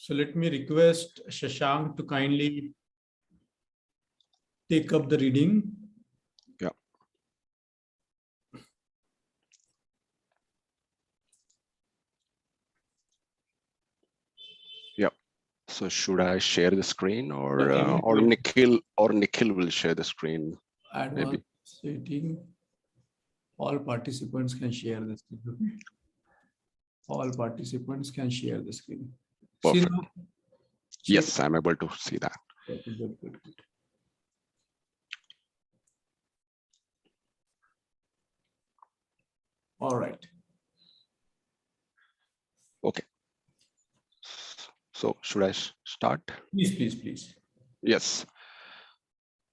So let me request Shashank to kindly take up the reading. Yeah. Yeah. So should I share the screen, or Nikhil will share the screen? Advanced setting. All participants can share the screen. Okay? All participants can share the screen. Perfect. See now? Yes, I'm able to see that. Good. All right. Okay. So should I start? Please. Yes.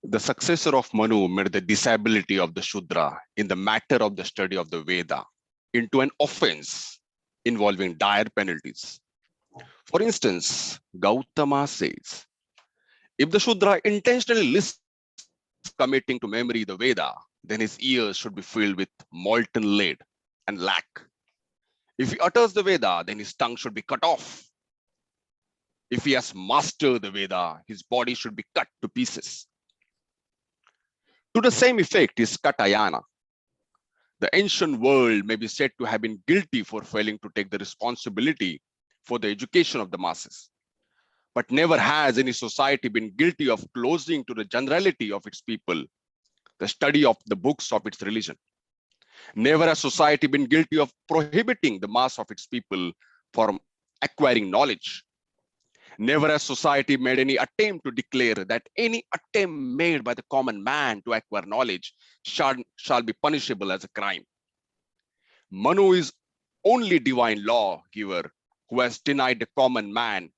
The successor of Manu made the disability of the Shudra in the matter of the study of the Veda into an offense involving dire penalties. For instance, Gautama says, if the Shudra intentionally lists committing to memory the Veda, then his ears should be filled with molten lead and lac. If he utters the Veda, then his tongue should be cut off. If he has mastered the Veda, his body should be cut to pieces. To the same effect is Katayana. The ancient world may be said to have been guilty for failing to take the responsibility for the education of the masses. But never has any society been guilty of closing to the generality of its people the study of the books of its religion. Never has society been guilty of prohibiting the mass of its people from acquiring knowledge. Never has society made any attempt to declare that any attempt made by the common man to acquire knowledge shall be punishable as a crime. Manu is only divine law giver who has denied the common man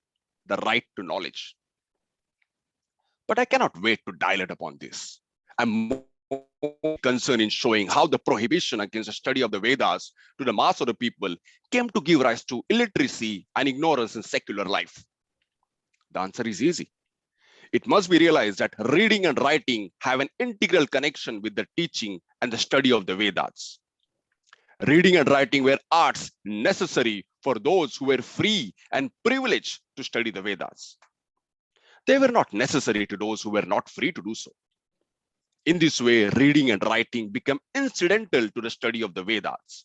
the right to knowledge. But I cannot wait to dilate upon this. I'm more concerned in showing how the prohibition against the study of the Vedas to the mass of the people came to give rise to illiteracy and ignorance in secular life. The answer is easy. It must be realized that reading and writing have an integral connection with the teaching and the study of the Vedas. Reading and writing were arts necessary for those who were free and privileged to study the Vedas. They were not necessary to those who were not free to do so. In this way, reading and writing became incidental to the study of the Vedas.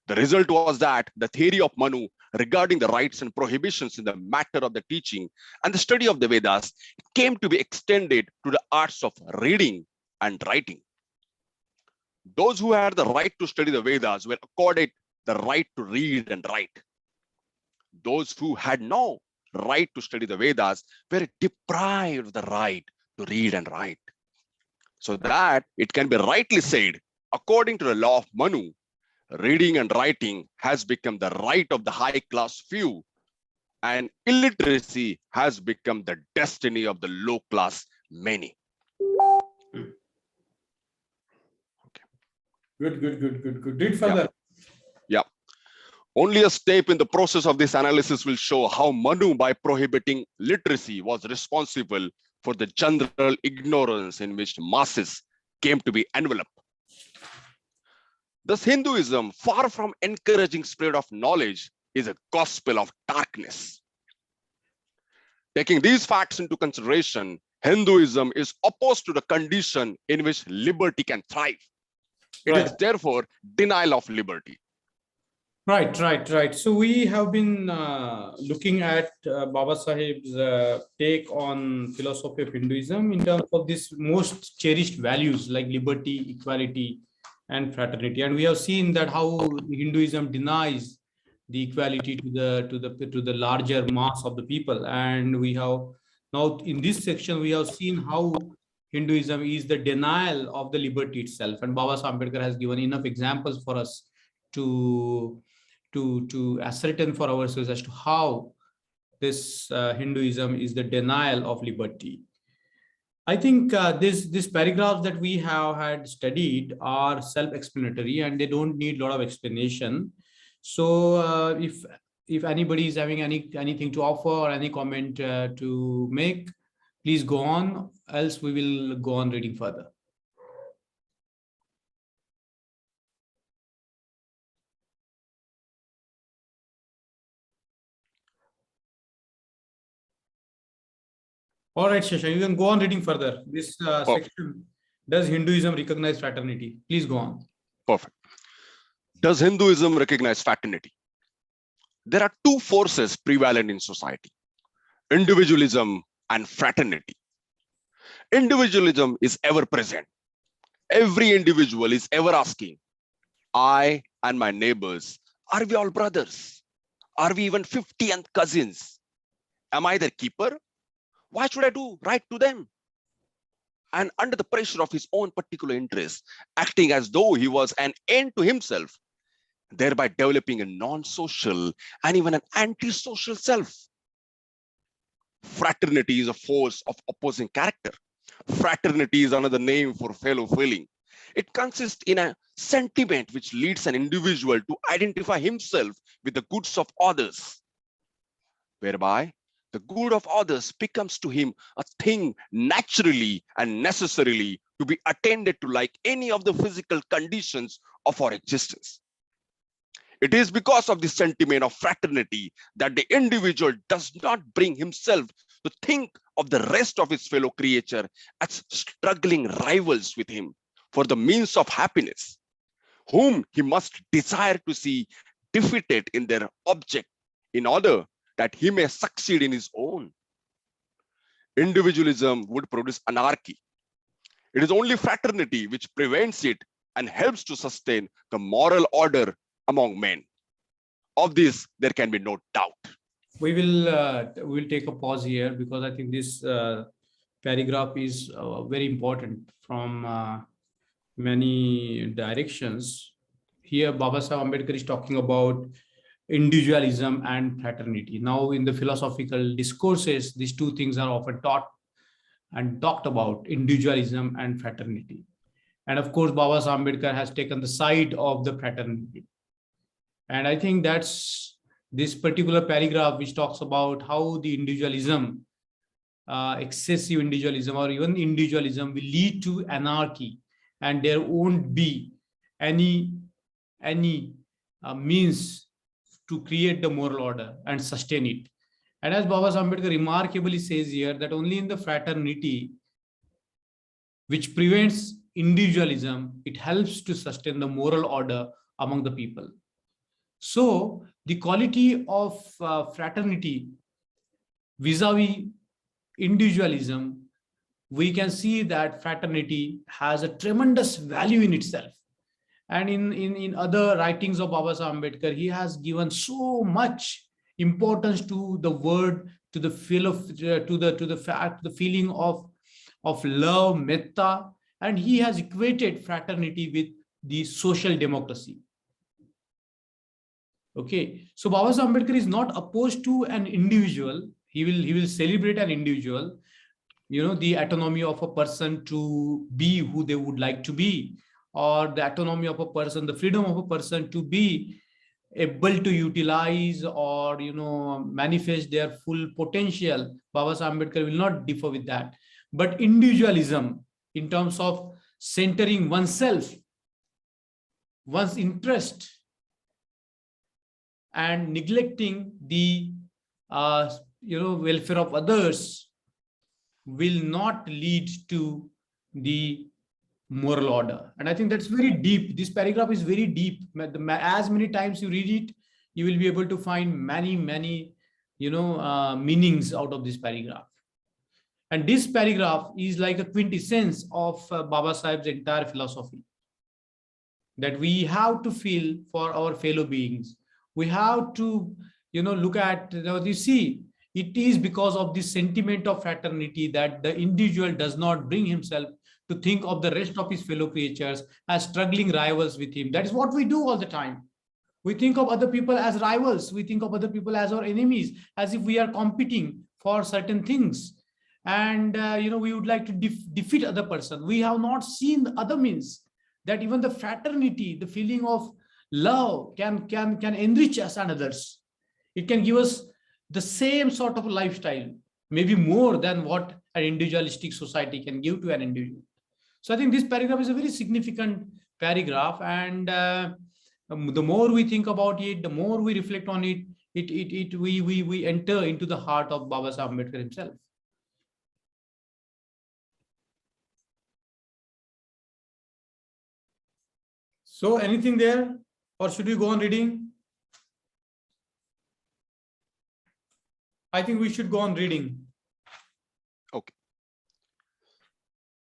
The result was that the theory of Manu regarding the rights and prohibitions in the matter of the teaching and the study of the Vedas came to be extended to the arts of reading and writing. Those who had the right to study the Vedas were accorded the right to read and write. Those who had no right to study the Vedas were deprived of the right to read and write. So that it can be rightly said, according to the law of Manu, reading and writing has become the right of the high class few, and illiteracy has become the destiny of the low class many. Good. Read further. Yeah. Only a step in the process of this analysis will show how Manu, by prohibiting literacy, was responsible for the general ignorance in which masses came to be enveloped. Thus, Hinduism, far from encouraging spread of knowledge, is a gospel of darkness. Taking these facts into consideration, Hinduism is opposed to the condition in which liberty can thrive. It is therefore denial of liberty. Right. So we have been looking at Baba Sahib's take on philosophy of Hinduism in terms of these most cherished values like liberty, equality, and fraternity. And we have seen that how Hinduism denies the equality to the larger mass of the people. And we have now in this section we have seen how Hinduism is the denial of the liberty itself. And Baba Ambedkar has given enough examples for us to ascertain for ourselves as to how this Hinduism is the denial of liberty. I think these paragraphs that we have had studied are self-explanatory and they don't need a lot of explanation. So if anybody is having anything to offer or any comment to make, please go on, else we will go on reading further. All right, Shasha, you can go on reading further. This Perfect. section, does Hinduism recognize fraternity? Please go on. Perfect. Does Hinduism recognize fraternity? There are two forces prevalent in society: individualism and fraternity. Individualism is ever present. Every individual is ever asking, I and my neighbors, are we all brothers? Are we even 50th cousins? Am I their keeper? Why should I do right to them? And under the pressure of his own particular interests, acting as though he was an end to himself, thereby developing a non-social and even an anti-social self. Fraternity is a force of opposing character. Fraternity is another name for fellow feeling. It consists in a sentiment which leads an individual to identify himself with the goods of others, whereby the good of others becomes to him a thing naturally and necessarily to be attended to like any of the physical conditions of our existence. It is because of the sentiment of fraternity that the individual does not bring himself to think of the rest of his fellow creature as struggling rivals with him for the means of happiness, whom he must desire to see defeated in their object in order that he may succeed in his own. Individualism would produce anarchy. It is only fraternity which prevents it and helps to sustain the moral order among men. Of this, there can be no doubt. We will take a pause here because I think this paragraph is very important from many directions. Here, Baba Sahib Ambedkar is talking about individualism and fraternity. Now, in the philosophical discourses, these two things are often taught and talked about: individualism and fraternity. And of course, Baba Sahib Ambedkar has taken the side of the fraternity. And I think that's this particular paragraph which talks about how the individualism, excessive individualism or even individualism will lead to anarchy, and there won't be any means to create the moral order and sustain it. And as Baba Sahib Ambedkar remarkably says here, that only in the fraternity, which prevents individualism, it helps to sustain the moral order among the people. So the quality of fraternity vis-a-vis individualism, we can see that fraternity has a tremendous value in itself. And in other writings of Baba Sahib Ambedkar, he has given so much importance to the word, to the feel of, to the fact, the feeling of love, metta, and he has equated fraternity with the social democracy. Okay, so Baba Sahib Ambedkar is not opposed to an individual. He will celebrate an individual, the autonomy of a person to be who they would like to be, or the autonomy of a person, the freedom of a person to be able to utilize or manifest their full potential. Baba Sahib Ambedkar will not differ with that. But individualism, in terms of centering oneself, one's interest, and neglecting the welfare of others, will not lead to the moral order. And I think that's very deep. This paragraph is very deep. As many times you read it, you will be able to find many meanings out of this paragraph. And this paragraph is like a quintessence of Baba Sahib's entire philosophy, that we have to feel for our fellow beings. We have to look at, you see, it is because of this sentiment of fraternity that the individual does not bring himself to think of the rest of his fellow creatures as struggling rivals with him. That is what we do all the time. We think of other people as rivals. We think of other people as our enemies, as if we are competing for certain things. And we would like to defeat other person. We have not seen the other means, that even the fraternity, the feeling of love can enrich us and others. It can give us the same sort of lifestyle, maybe more than what an individualistic society can give to an individual. So I think this paragraph is a very significant paragraph, and the more we think about it, the more we reflect on it, we enter into the heart of Baba Sahib Ambedkar himself. So anything there, or should we go on reading? I think we should go on reading. Okay.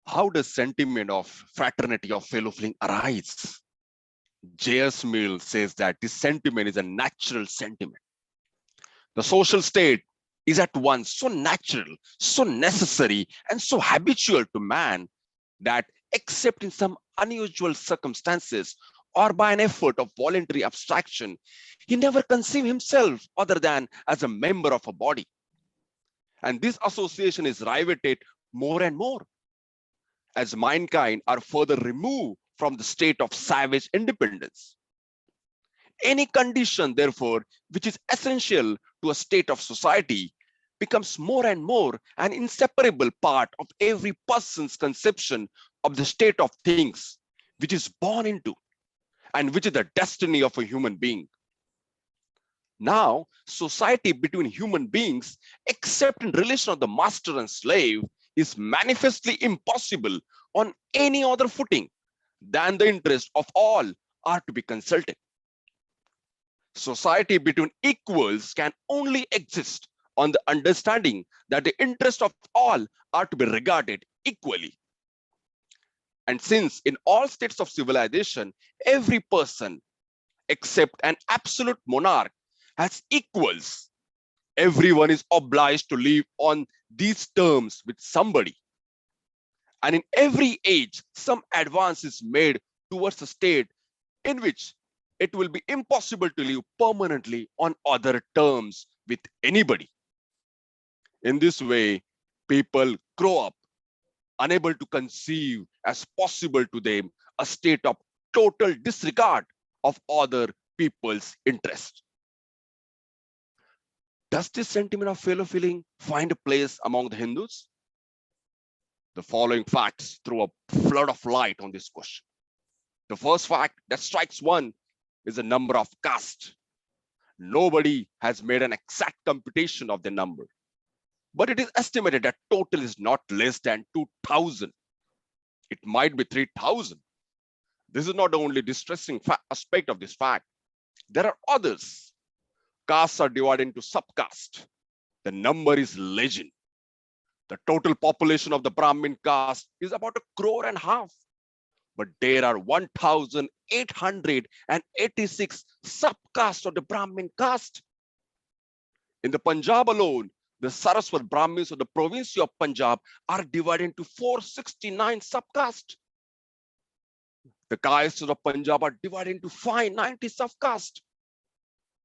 How does sentiment of fraternity or fellow feeling arise? J.S. Mill says that this sentiment is a natural sentiment. The social state is at once so natural, so necessary, and so habitual to man that, except in some unusual circumstances or by an effort of voluntary abstraction, he never conceived himself other than as a member of a body. And this association is riveted more and more as mankind are further removed from the state of savage independence. Any condition, therefore, which is essential to a state of society becomes more and more an inseparable part of every person's conception of the state of things which is born into and which is the destiny of a human being. Now, society between human beings, except in relation of the master and slave, is manifestly impossible on any other footing than the interest of all are to be consulted. Society between equals can only exist on the understanding that the interests of all are to be regarded equally. And since in all states of civilization, every person except an absolute monarch has equals, everyone is obliged to live on these terms with somebody. And in every age, some advance is made towards a state in which it will be impossible to live permanently on other terms with anybody. In this way, people grow up unable to conceive as possible to them a state of total disregard of other people's interest. Does this sentiment of fellow feeling find a place among the Hindus? The following facts throw a flood of light on this question. The first fact that strikes one is the number of castes. Nobody has made an exact computation of the number, but it is estimated that total is not less than 2,000. It might be 3,000. This is not the only distressing aspect of this fact. There are others. Castes are divided into subcastes. The number is legion. The total population of the Brahmin caste is about 1.5 crore. But there are 1,886 subcastes of the Brahmin caste. In the Punjab alone, the Saraswat Brahmins of the province of Punjab are divided into 469 subcastes. The castes of Punjab are divided into 590 subcastes.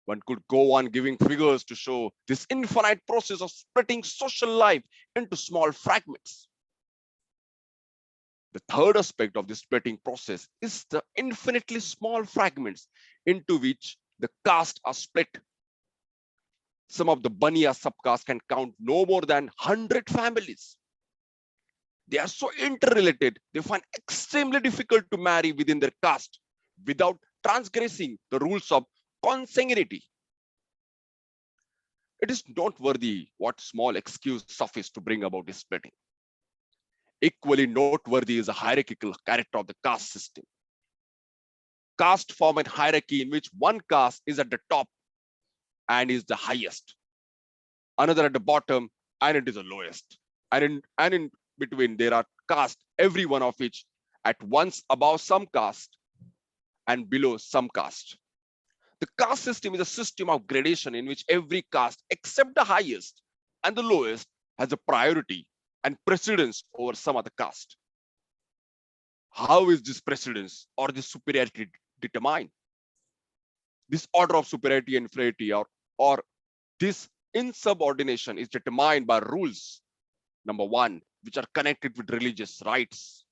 One could go on giving figures to show this infinite process of splitting social life into small fragments. The third aspect of this splitting process is the infinitely small fragments into which the castes are split. Some of the Baniya subcastes can count no more than 100 families. They are so interrelated, they find extremely difficult to marry within their caste without transgressing the rules of consanguinity. It is noteworthy what small excuse suffice to bring about this splitting. Equally noteworthy is the hierarchical character of the caste system. Caste form a hierarchy in which one caste is at the top and is the highest, another at the bottom and it is the lowest. And in between there are castes, every one of which at once above some caste and below some caste. The caste system is a system of gradation in which every caste except the highest and the lowest has a priority and precedence over some other caste. How is this precedence or this superiority determined? This order of superiority and inferiority or this insubordination is determined by rules. Number one, which are connected with religious rites.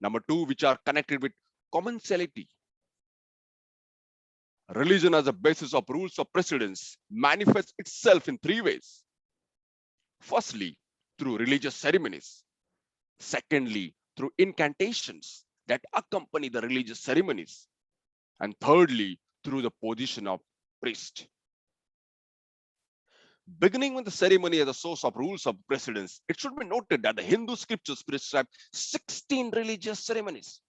Number two, which are connected with commensality. Religion as a basis of rules of precedence manifests itself in three ways. Firstly, through religious ceremonies. Secondly, through incantations that accompany the religious ceremonies. And thirdly, through the position of priest. Beginning with the ceremony as a source of rules of precedence, it should be noted that the Hindu scriptures prescribe 16 religious ceremonies.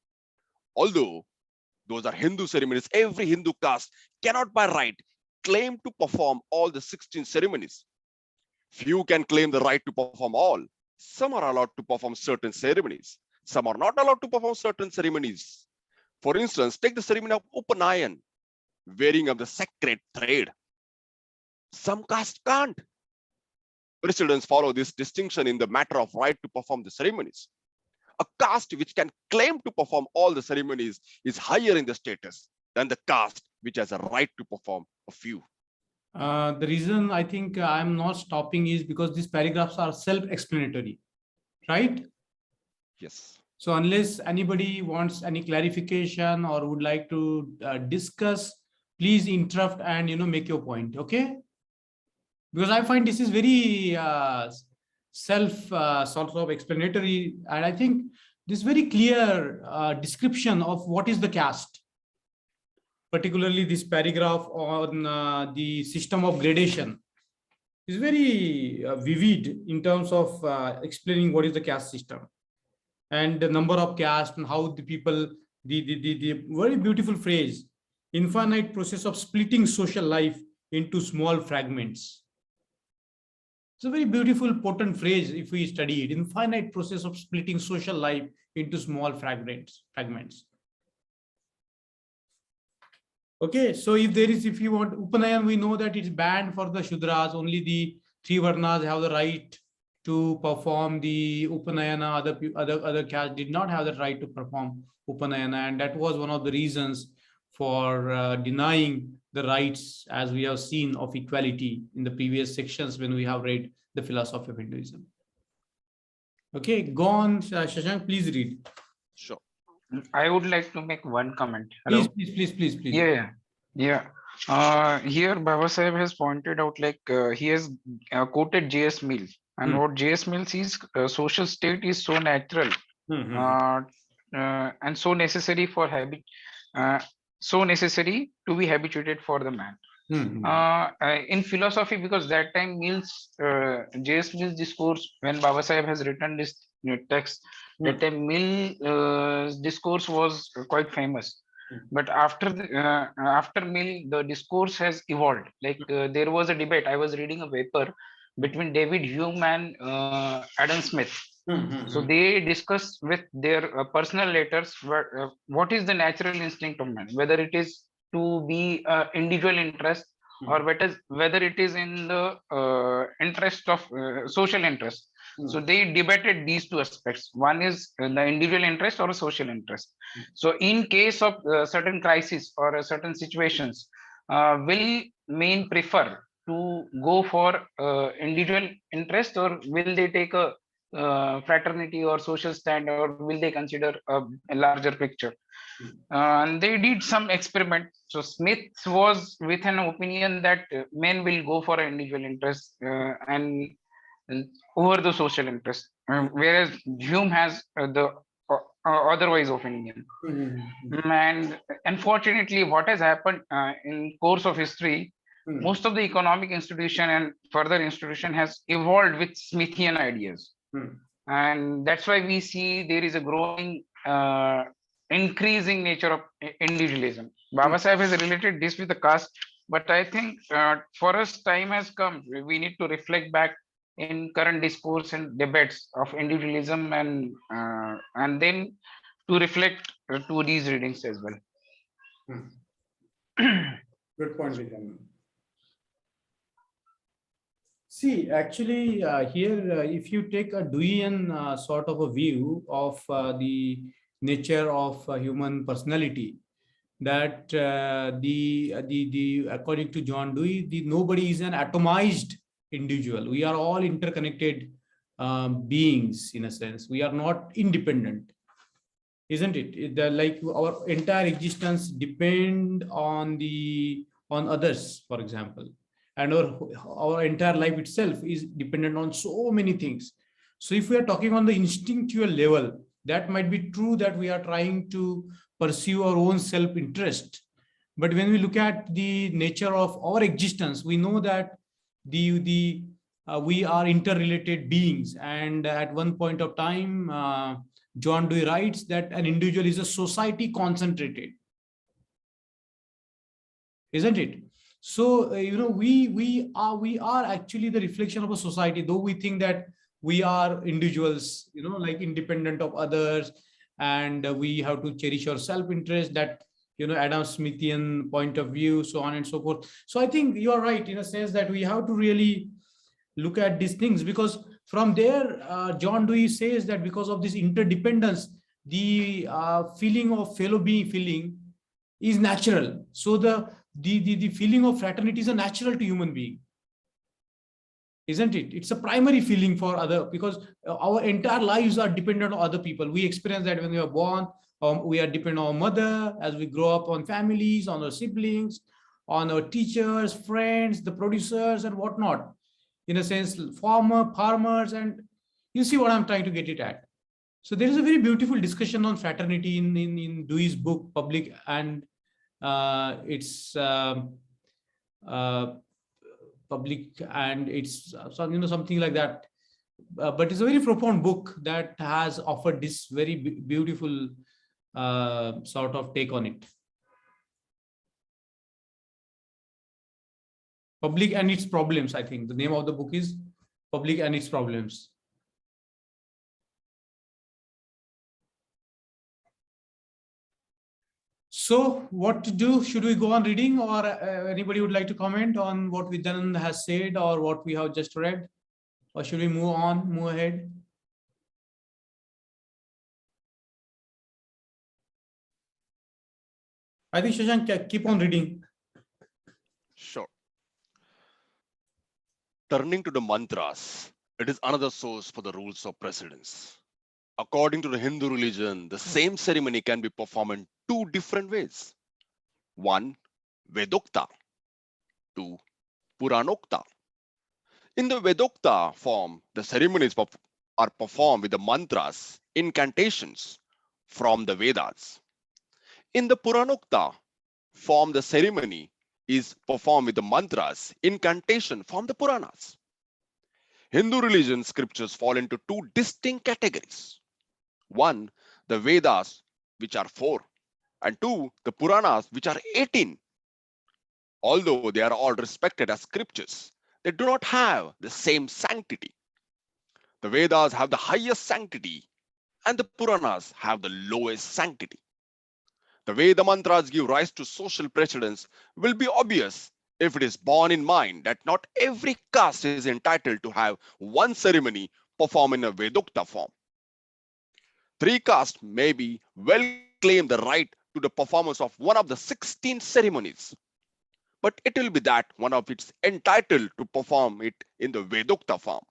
Although Those are Hindu ceremonies. Every Hindu caste cannot by right claim to perform all the 16 ceremonies. Few can claim the right to perform all. Some are allowed to perform certain ceremonies. Some are not allowed to perform certain ceremonies. For instance, take the ceremony of Upanayan, wearing of the sacred thread. Some castes can't. Precedents follow this distinction in the matter of right to perform the ceremonies. A caste which can claim to perform all the ceremonies is higher in the status than the caste which has a right to perform a few. The reason I think I'm not stopping is because these paragraphs are self-explanatory, right? Yes. So unless anybody wants any clarification or would like to discuss, please interrupt and make your point, okay? Because I find this is very sort of explanatory, and I think this very clear description of what is the caste, particularly this paragraph on the system of gradation is very vivid in terms of explaining what is the caste system and the number of caste and how the people, the very beautiful phrase, infinite process of splitting social life into small fragments. It's a very beautiful, potent phrase if we study it. Infinite process of splitting social life into small fragments. Okay, so if you want Upanayan, we know that it's banned for the Shudras. Only the three Varnas have the right to perform the Upanayana. Other castes did not have the right to perform Upanayana, and that was one of the reasons for denying the rights, as we have seen, of equality in the previous sections when we have read the philosophy of Hinduism. Okay, go on, Shashank, please read. Sure. I would like to make one comment. Hello? Please. Yeah. Here Baba Sahib has pointed out, like he has quoted J.S. Mill, and what J.S. Mill sees, social state is so natural and so necessary for so necessary to be habituated for the man. In philosophy, because that time J.S. Mill's discourse, when Baba Sahib has written this text, that time Mill's discourse was quite famous. But after Mill, the discourse has evolved. Like there was a debate. I was reading a paper between David Hume and Adam Smith. So they discuss with their personal letters what is the natural instinct of man, whether it is to be individual interest or whether it is in the interest of social interest. So they debated these two aspects. One is the individual interest or a social interest. So in case of certain crisis or certain situations, will men prefer to go for individual interest, or will they take a fraternity or social stand, or will they consider a larger picture? And they did some experiment. So Smith was with an opinion that men will go for an individual interest and over the social interest, whereas Hume has the otherwise opinion. And unfortunately, what has happened in course of history, most of the economic institution and further institution has evolved with Smithian ideas. And that's why we see there is a growing increasing nature of individualism. Baba Sahib has related this with the caste, but I think for us time has come. We need to reflect back in current discourse and debates of individualism and then to reflect to these readings as well. Good point, Vijay. See, actually, here, if you take a Deweyan sort of a view of the nature of human personality, that according to John Dewey, nobody is an atomized individual. We are all interconnected beings, in a sense. We are not independent, isn't it? Like our entire existence depend on others, for example. And our entire life itself is dependent on so many things. So if we are talking on the instinctual level, that might be true that we are trying to pursue our own self-interest. But when we look at the nature of our existence, we know that we are interrelated beings. And at one point of time, John Dewey writes that an individual is a society concentrated. isn't it? So we are actually the reflection of a society, though we think that we are individuals, like independent of others, and we have to cherish our self-interest, that Adam Smithian point of view, so on and so forth. So I think you are right in a sense that we have to really look at these things, because from there, John Dewey says that because of this interdependence, the feeling of fellow being feeling is natural. So the feeling of fraternity is a natural to human being, isn't it? It's a primary feeling for other, because our entire lives are dependent on other people. We experience that when we are born. We are dependent on our mother, as we grow up, on families, on our siblings, on our teachers, friends, the producers, and whatnot. In a sense, farmers, and you see what I'm trying to get it at. So there is a very beautiful discussion on fraternity in Dewey's book, Public and its public and it's something like that. But it's a very profound book that has offered this very beautiful sort of take on it. Public and its Problems, I think the name of the book is Public and Its Problems. So what to do? Should we go on reading, or anybody would like to comment on what Vidyanand has said or what we have just read? Or should we move ahead? I think Shashank, keep on reading. Sure. Turning to the mantras, it is another source for the rules of precedence. According to the Hindu religion, the same ceremony can be performed in two different ways. One, Vedokta. Two, Puranokta. In the Vedokta form, the ceremonies are performed with the mantras, incantations from the Vedas. In the Puranokta form, the ceremony is performed with the mantras, incantation from the Puranas. Hindu religion scriptures fall into two distinct categories. One, the Vedas, which are 4, and 2, the Puranas, which are 18. Although they are all respected as scriptures, they do not have the same sanctity. The Vedas have the highest sanctity, and the Puranas have the lowest sanctity. The way the mantras give rise to social precedence will be obvious if it is borne in mind that not every caste is entitled to have one ceremony performed in a Vedokta form. 3 castes may be well claim the right to the performance of one of the 16 ceremonies, but it will be that one of it is entitled to perform it in the Vedokta form,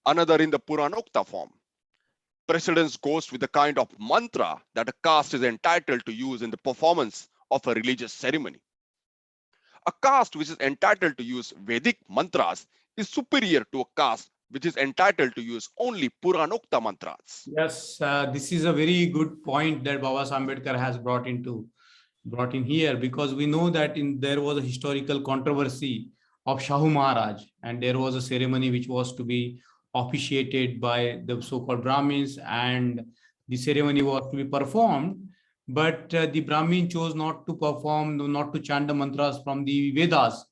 another in the Puranokta form. Precedence goes with the kind of mantra that a caste is entitled to use in the performance of a religious ceremony. A caste which is entitled to use Vedic mantras is superior to a caste which is entitled to use only Puranokta mantras. Yes, this is a very good point that Baba Ambedkar has brought in here, because we know that there was a historical controversy of Shahu Maharaj, and there was a ceremony which was to be officiated by the so-called Brahmins, and the ceremony was to be performed, but the Brahmin chose not to chant the mantras from the Vedas.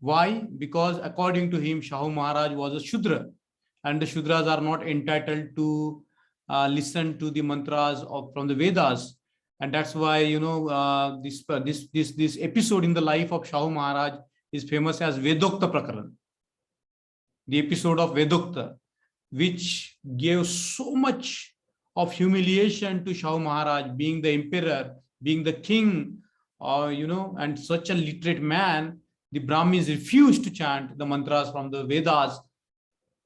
Why? Because according to him, Shahu Maharaj was a Shudra, and the Shudras are not entitled to listen to the mantras from the Vedas. And that's why this episode in the life of Shahu Maharaj is famous as Vedokta Prakaran, the episode of Vedokta, which gave so much of humiliation to Shahu Maharaj, being the emperor, being the king, and such a literate man. The Brahmins refused to chant the mantras from the Vedas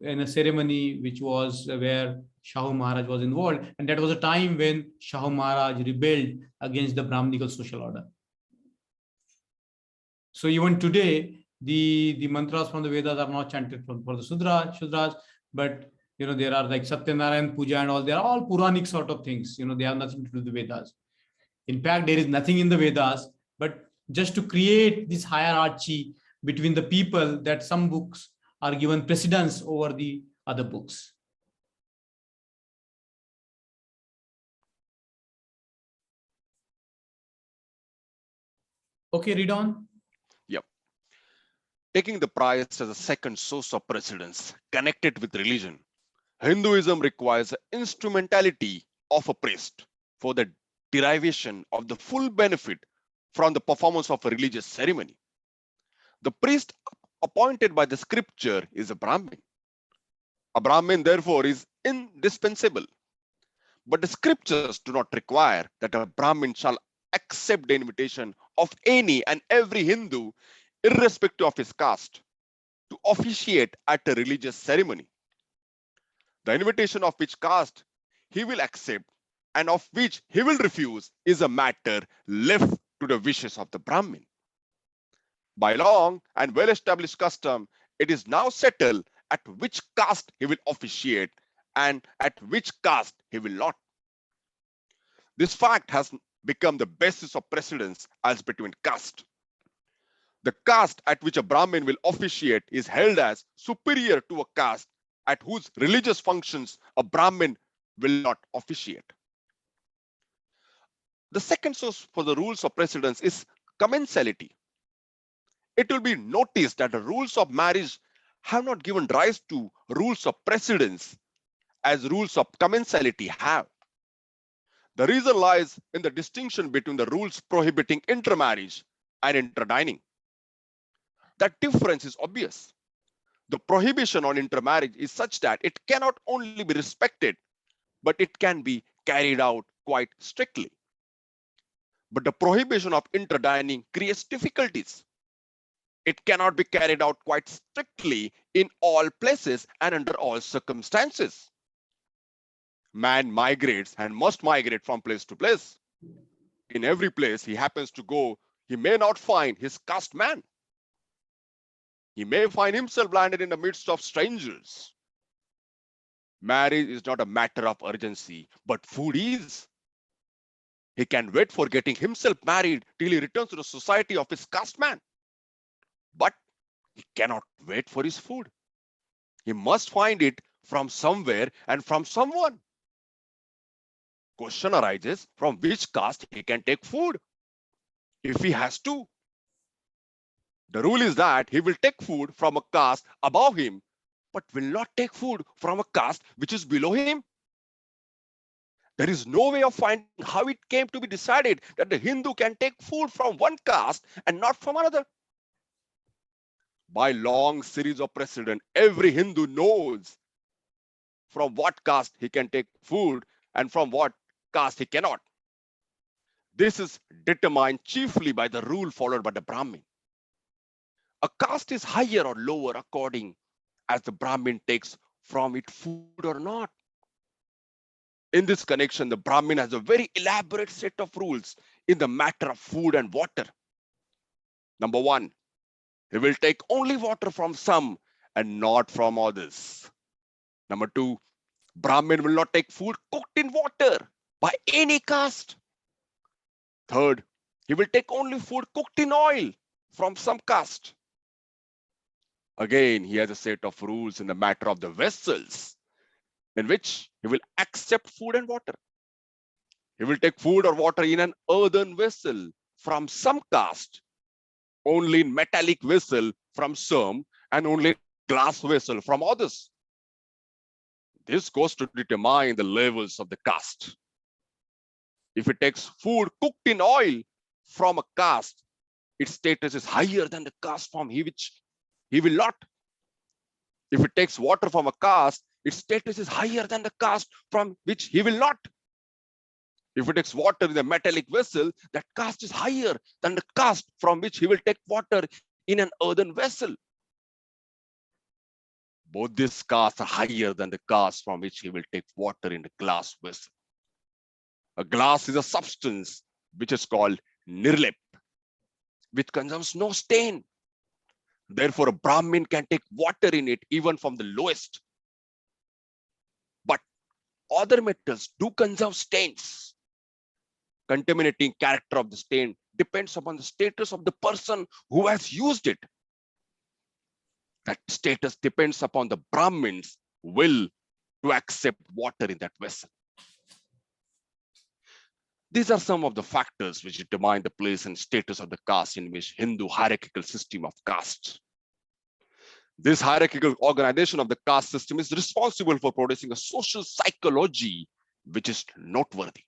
in a ceremony which was where Shahu Maharaj was involved. And that was a time when Shahu Maharaj rebelled against the Brahminical social order. So even today, the mantras from the Vedas are not chanted for the Shudras, but there are like Satyanarayan Puja and all, they are all Puranic sort of things. They have nothing to do with the Vedas. In fact, there is nothing in the Vedas, but just to create this hierarchy between the people, that some books are given precedence over the other books. Okay, read on. Yep. Taking the priest as a second source of precedence connected with religion, Hinduism requires the instrumentality of a priest for the derivation of the full benefit from the performance of a religious ceremony. The priest appointed by the scripture is a Brahmin. A Brahmin, therefore, is indispensable. But the scriptures do not require that a Brahmin shall accept the invitation of any and every Hindu, irrespective of his caste, to officiate at a religious ceremony. The invitation of which caste he will accept and of which he will refuse is a matter left to the wishes of the Brahmin. By long and well-established custom, it is now settled at which caste he will officiate and at which caste he will not. This fact has become the basis of precedence as between caste. The caste at which a Brahmin will officiate is held as superior to a caste at whose religious functions a Brahmin will not officiate. The second source for the rules of precedence is commensality. It will be noticed that the rules of marriage have not given rise to rules of precedence as rules of commensality have. The reason lies in the distinction between the rules prohibiting intermarriage and interdining. That difference is obvious. The prohibition on intermarriage is such that it cannot only be respected, but it can be carried out quite strictly. But the prohibition of interdining creates difficulties. It cannot be carried out quite strictly in all places and under all circumstances. Man migrates and must migrate from place to place. In every place he happens to go, he may not find his caste man. He may find himself landed in the midst of strangers. Marriage is not a matter of urgency, but food is. He can wait for getting himself married till he returns to the society of his caste man. But he cannot wait for his food. He must find it from somewhere and from someone. Question arises from which caste he can take food, if he has to. The rule is that he will take food from a caste above him, but will not take food from a caste which is below him. There is no way of finding how it came to be decided that the Hindu can take food from one caste and not from another. By long series of precedent, every Hindu knows from what caste he can take food and from what caste he cannot. This is determined chiefly by the rule followed by the Brahmin. A caste is higher or lower according as the Brahmin takes from it food or not. In this connection, the Brahmin has a very elaborate set of rules in the matter of food and water. Number one, he will take only water from some and not from others. Number two, Brahmin will not take food cooked in water by any caste. Third, he will take only food cooked in oil from some caste. Again, he has a set of rules in the matter of the vessels in which he will accept food and water. He will take food or water in an earthen vessel from some caste, only in metallic vessel from some, and only glass vessel from others. This goes to determine the levels of the caste. If he takes food cooked in oil from a caste, its status is higher than the caste from which he will not. If he takes water from a caste, its status is higher than the caste from which he will not. If he takes water in a metallic vessel, that caste is higher than the caste from which he will take water in an earthen vessel. Both these castes are higher than the caste from which he will take water in a glass vessel. A glass is a substance which is called nirlep, which consumes no stain. Therefore, a Brahmin can take water in it even from the lowest. But other metals do conserve stains. Contaminating character of the stain depends upon the status of the person who has used it. That status depends upon the Brahmin's will to accept water in that vessel. These are some of the factors which determine the place and status of the caste in which Hindu hierarchical system of castes. This hierarchical organization of the caste system is responsible for producing a social psychology which is noteworthy.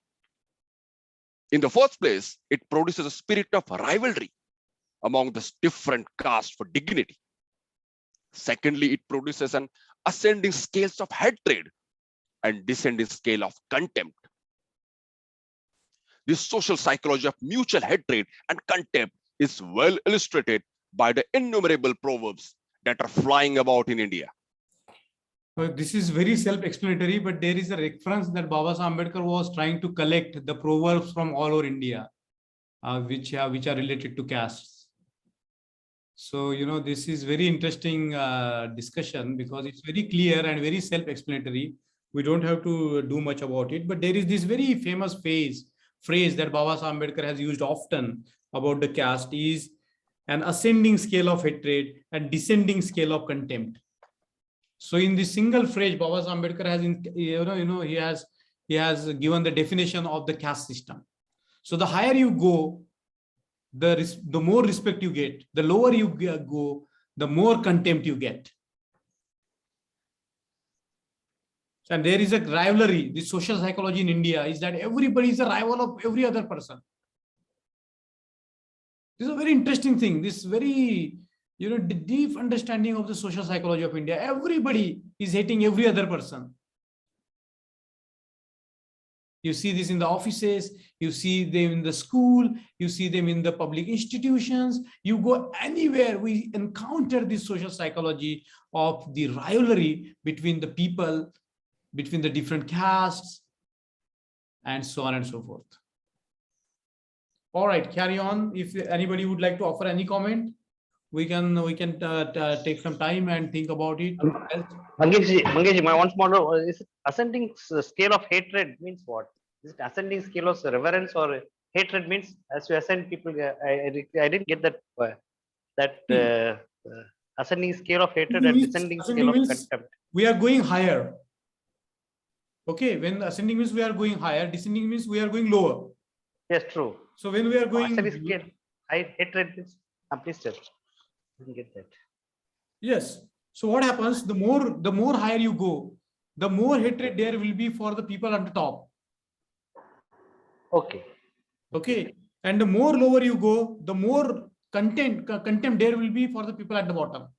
In the first place, it produces a spirit of rivalry among the different castes for dignity. Secondly, it produces an ascending scales of hatred and descending scale of contempt. This social psychology of mutual hatred and contempt is well illustrated by the innumerable proverbs that are flying about in India. Well, this is very self-explanatory, but there is a reference that Baba Sahib Ambedkar was trying to collect the proverbs from all over India, which are related to castes. So, this is very interesting discussion because it's very clear and very self-explanatory. We don't have to do much about it, but there is this very famous phrase that Baba Sahib Ambedkar has used often about the caste is an ascending scale of hatred and descending scale of contempt. So in this single phrase, Baba Sahib Ambedkar has, he has given the definition of the caste system. So the higher you go, the more respect you get. The lower you go, the more contempt you get. And there is a rivalry. The social psychology in India is that everybody is a rival of every other person. This is a very interesting thing. This very, deep understanding of the social psychology of India. Everybody is hating every other person. You see this in the offices, you see them in the school, you see them in the public institutions. You go anywhere, we encounter this social psychology of the rivalry between the people, between the different castes, and so on and so forth. All right, carry on. If anybody would like to offer any comment, we can take some time and think about it. Mangesh, my one small is ascending scale of hatred means what? Is it ascending scale of reverence or hatred means as you ascend people? I didn't get that ascending scale of hatred and descending scale of contempt. We are going higher. Okay, when ascending means we are going higher, descending means we are going lower. Yes, true. So when we are going scale, hatred means please tell. Didn't get that. Yes. So what happens? The more higher you go, the more hatred there will be for the people at the top. Okay. Okay. And the more lower you go, the more contempt there will be for the people at the bottom.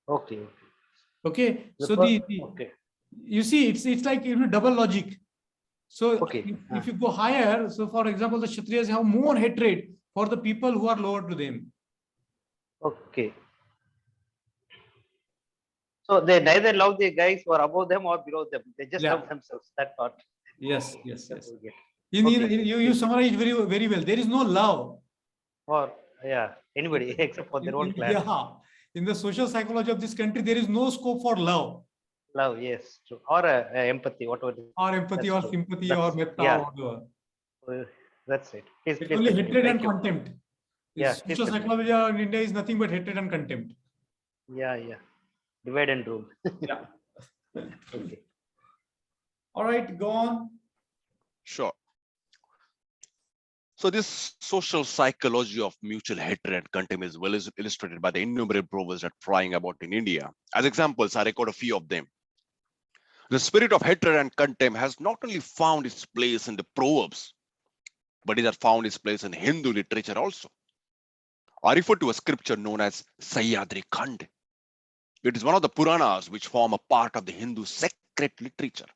Okay. Okay. So okay. You see, it's like double logic. So okay. if you go higher, so for example, the Kshatriyas have more hatred for the people who are lower to them. Okay. So they neither love the guys who are above them or below them. They just love themselves. That part. Yes. You summarized very, very well. There is no love. For anybody except for their own clan. Yeah. In the social psychology of this country, there is no scope for love. Love, yes, true. Or empathy, whatever. Or empathy, or sympathy, or metta, or whatever. That's it. It's only hatred and contempt. Social psychology in India is nothing but hatred and contempt. Yeah. Divide and rule. Yeah. Okay. All right, go on. Sure. So this social psychology of mutual hatred and contempt is well illustrated by the innumerable proverbs that are flying about in India. As examples, I record a few of them. The spirit of hatred and contempt has not only found its place in the proverbs, but it has found its place in Hindu literature also. I refer to a scripture known as Sahyadri Khand. It is one of the Puranas which form a part of the Hindu sacred literature.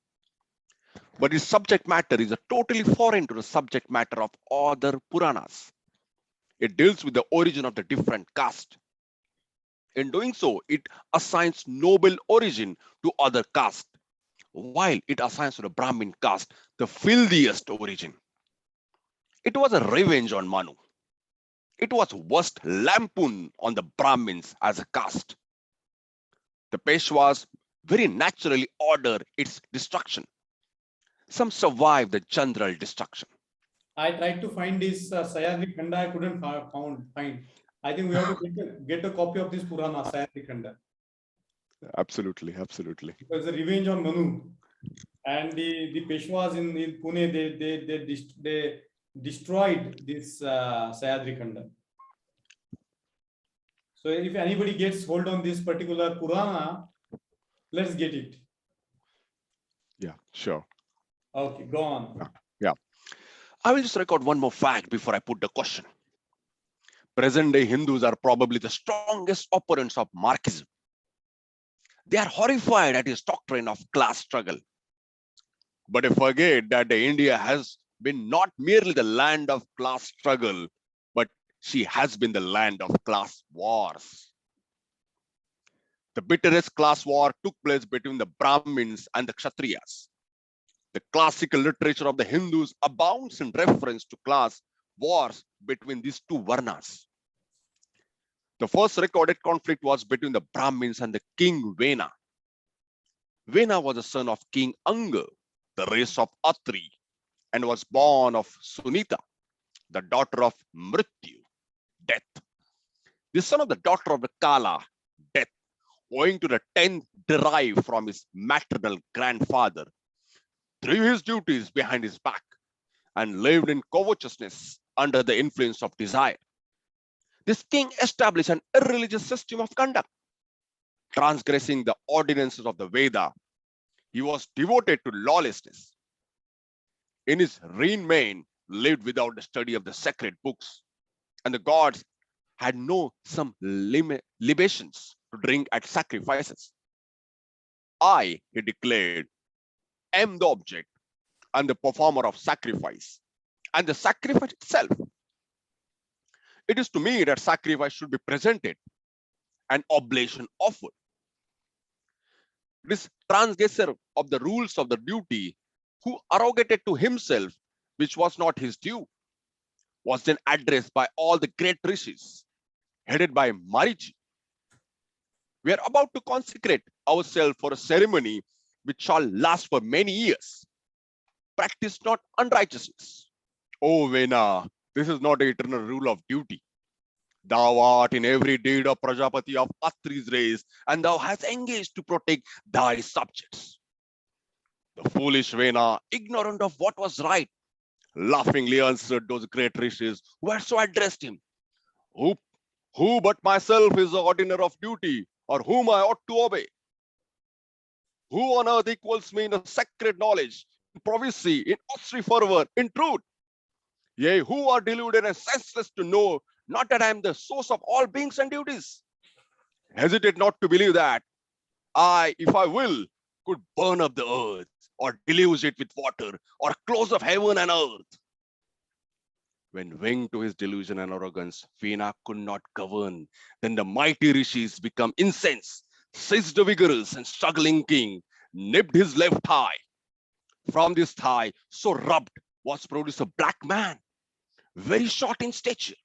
But its subject matter is totally foreign to the subject matter of other Puranas. It deals with the origin of the different caste. In doing so, it assigns noble origin to other castes, while it assigns to the Brahmin caste the filthiest origin. It was a revenge on Manu. It was worst lampoon on the Brahmins as a caste. The Peshwas very naturally ordered its destruction. Some survived the general destruction. I tried to find this Sahyadri Khanda. I couldn't find. I think we have to get a copy of this Purana, Sahyadri Khanda. Absolutely. It was the revenge on Manu. And the Peshwas in Pune, they destroyed this Sahyadri Khanda. So if anybody gets hold on this particular Purana, let's get it. Yeah, sure. Okay, go on. Yeah. I will just record one more fact before I put the question. Present-day Hindus are probably the strongest opponents of Marxism. They are horrified at his doctrine of class struggle. But they forget that India has been not merely the land of class struggle, but she has been the land of class wars. The bitterest class war took place between the Brahmins and the Kshatriyas. The classical literature of the Hindus abounds in reference to class wars between these two varnas. The first recorded conflict was between the Brahmins and the king Vena. Vena was the son of King Anga, the race of Atri, and was born of Sunita, the daughter of Mrityu, death. The son of the daughter of the Kala, death, owing to the 10th derived from his maternal grandfather, threw his duties behind his back and lived in covetousness under the influence of desire. This king established an irreligious system of conduct, transgressing the ordinances of the Veda. He was devoted to lawlessness. In his reign, lived without the study of the sacred books, and the gods had some libations to drink at sacrifices. I, he declared, am the object and the performer of sacrifice, and the sacrifice itself. It is to me that sacrifice should be presented, an oblation offered. This transgressor of the rules of the duty, who arrogated to himself which was not his due, was then addressed by all the great rishis, headed by Marichi. We are about to consecrate ourselves for a ceremony which shall last for many years. Practice not unrighteousness. O Vena, this is not an eternal rule of duty. Thou art in every deed of Prajapati of Atri's race, and thou hast engaged to protect thy subjects. The foolish Vena, ignorant of what was right, laughingly answered those great rishis who had so addressed him. Who but myself is the ordiner of duty, or whom I ought to obey? Who on earth equals me in a sacred knowledge, in prophecy, in austere fervor, in truth? Yea, who are deluded and senseless to know not that I am the source of all beings and duties? Hesitate not to believe that I, if I will, could burn up the earth, or deluge it with water, or close up heaven and earth. When winged to his delusion and arrogance, Vena could not govern. Then the mighty rishis become incensed, seized the vigorous and struggling king, nipped his left thigh. From this thigh, so rubbed, was produced a black man, very short in stature,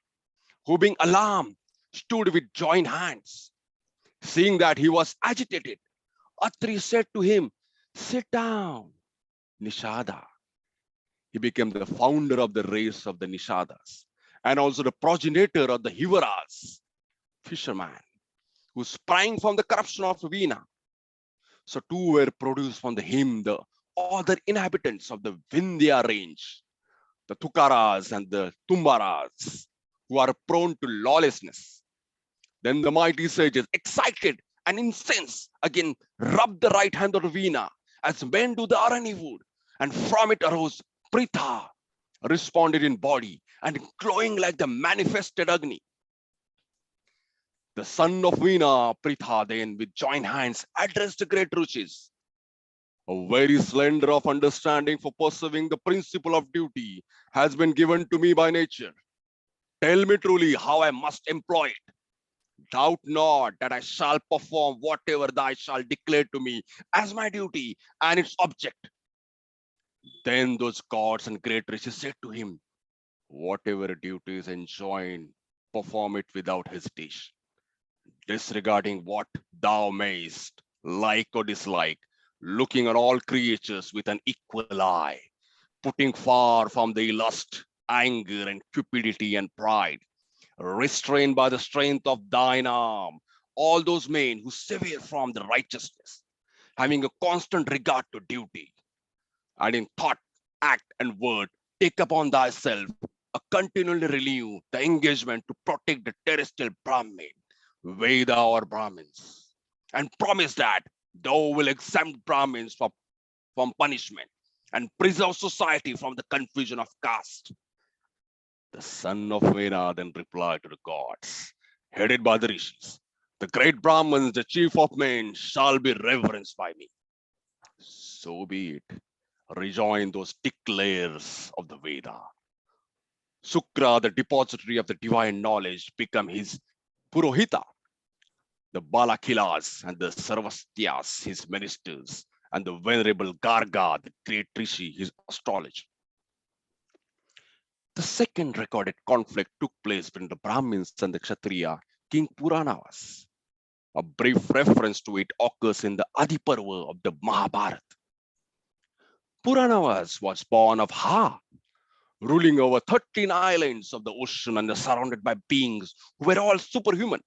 who being alarmed, stood with joined hands. Seeing that he was agitated, Atri said to him, sit down, Nishada. He became the founder of the race of the Nishadas, and also the progenitor of the Hivaras, fisherman, who sprang from the corruption of Vena. So two were produced from him, the other inhabitants of the Vindhya range, the Tukaras and the Tumbaras, who are prone to lawlessness. Then the mighty sages, excited and incensed, again rubbed the right hand of Vena, as men do the Arani wood, and from it arose Pritha, responded in body and glowing like the manifested Agni. The son of Vena, Pritha, then with joined hands addressed the great rishis. A very slender of understanding for pursuing the principle of duty has been given to me by nature. Tell me truly how I must employ it. Doubt not that I shall perform whatever thou shalt declare to me as my duty and its object. Then those gods and great rishis said to him, whatever duty is enjoined, perform it without hesitation, disregarding what thou mayst, like or dislike, looking on all creatures with an equal eye, putting far from thee lust, anger, and cupidity and pride, restrained by the strength of thine arm all those men who sever from the righteousness, having a constant regard to duty, and in thought, act, and word, take upon thyself a continually renew the engagement to protect the terrestrial Brahmin, Veda or Brahmins, and promise that thou will exempt Brahmins from punishment and preserve society from the confusion of caste. The son of Veda then replied to the gods, headed by the rishis, the great Brahmins, the chief of men, shall be reverenced by me. So be it, rejoin those declares of the Veda. Sukra, the depository of the divine knowledge, become his Purohita. The Balakilas and the Sarvastyas, his ministers, and the venerable Garga, the great Rishi, his astrologer. The second recorded conflict took place between the Brahmins and the Kshatriya, King Puranavas. A brief reference to it occurs in the Adiparva of the Mahabharata. Puranavas was born of Ha, ruling over 13 islands of the ocean and surrounded by beings who were all superhuman.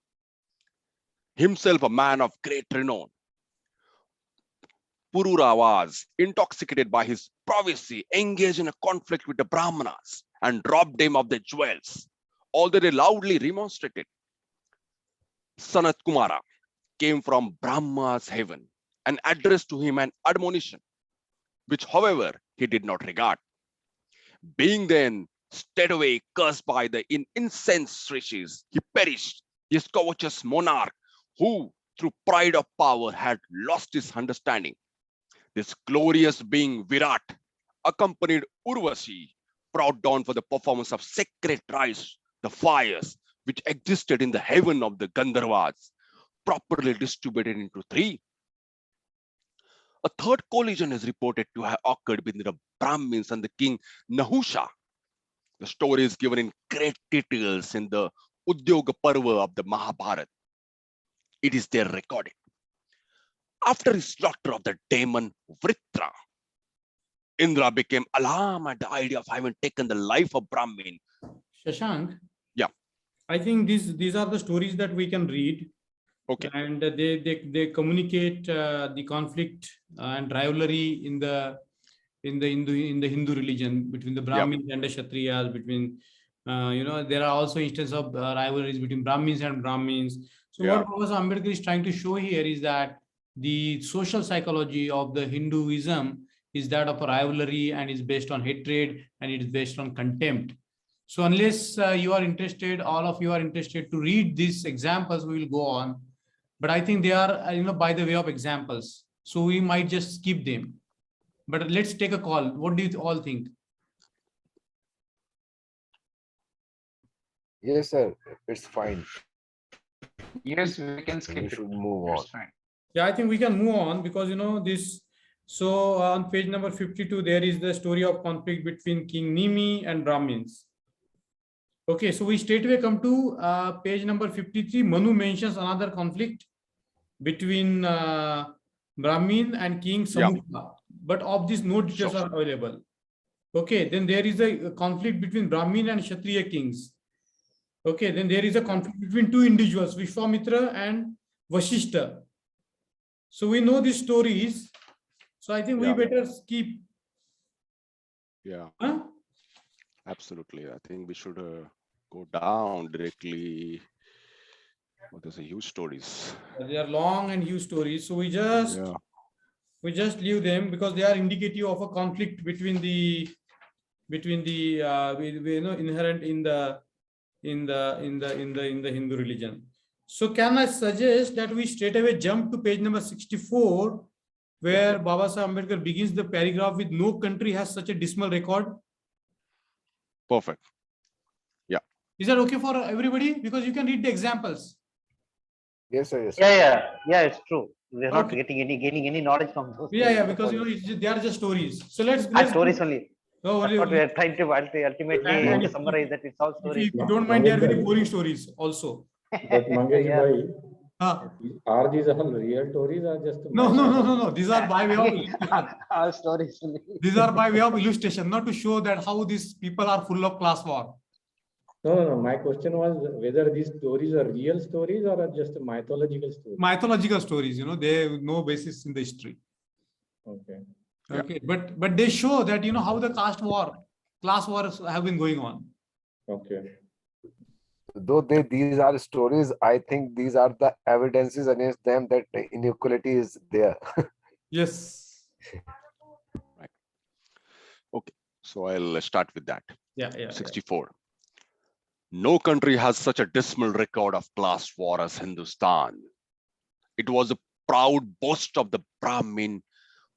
Himself a man of great renown, Purura was intoxicated by his prowess, engaged in a conflict with the Brahmanas and robbed them of their jewels, although they loudly remonstrated. Sanat Kumara came from Brahma's heaven and addressed to him an admonition, which, however, he did not regard. Being then straightway cursed by the incensed rishis, he perished, his covetous monarch, who, through pride of power, had lost his understanding. This glorious being Virat accompanied Urvashi, brought down for the performance of sacred rites, the fires which existed in the heaven of the Gandharvas, properly distributed into three. A third collision is reported to have occurred between the Brahmins and the king Nahusha. The story is given in great details in the Udyoga Parva of the Mahabharata. It is there recorded. After his slaughter of the demon Vritra, Indra became alarmed at the idea of having taken the life of Brahmin. Shashank? Yeah. I think these are the stories that we can read. Okay. And they communicate the conflict and rivalry in the Hindu religion between the Brahmins and the Kshatriyas, between there are also instances of rivalries between Brahmins and Brahmins. So what Professor Ambedkar is trying to show here is that the social psychology of the Hinduism is that of a rivalry and is based on hatred and it is based on contempt. So unless you are interested, all of you are interested to read these examples, we will go on. But I think they are, by the way of examples. So we might just skip them. But let's take a call. What do you all think? Yes, sir. It's fine. Yes, we can skip We it. should move on. It's fine. Yeah, I think we can move on because, this. So on page number 52, there is the story of conflict between King Nimi and Brahmins. Okay, so we straightway come to page number 53. Manu mentions another conflict between Brahmin and King Samukha, but of this no details are available. Okay, then there is a conflict between Brahmin and Kshatriya kings. Okay, then there is a conflict between two individuals, Vishwamitra and Vashishta. So we know these stories. So I think we better skip. Yeah. Huh? Absolutely. I think we should go down directly. There's a huge stories. They are long and huge stories. So we just leave them because they are indicative of a conflict between the inherent in the Hindu religion. So can I suggest that we straight away jump to page number 64, where Baba Sahib Ambedkar begins the paragraph with "No country has such a dismal record." Perfect. Yeah. Is that okay for everybody? Because you can read the examples. Yes, sir. Yes. Yeah, it's true. We're not gaining any knowledge from those. Yeah, because they are just stories. So let's stories only. No, That's what we are trying to ultimately summarize, that it's all stories. If you don't mind, they are very boring stories also. But Mangesh bhai, are these all real stories or just? No. These are by way of illustration. All stories only. These are by way of illustration, not to show that how these people are full of class war. No. My question was whether these stories are real stories or are just mythological stories. Mythological stories, they have no basis in the history. Okay. Yeah. Okay, but they show that how the class wars have been going on. Okay. Though these are stories, I think these are the evidences against them that inequality is there. Yes. Okay, so I'll start with that. Yeah. 64. No country has such a dismal record of class war as Hindustan. It was a proud boast of the Brahmin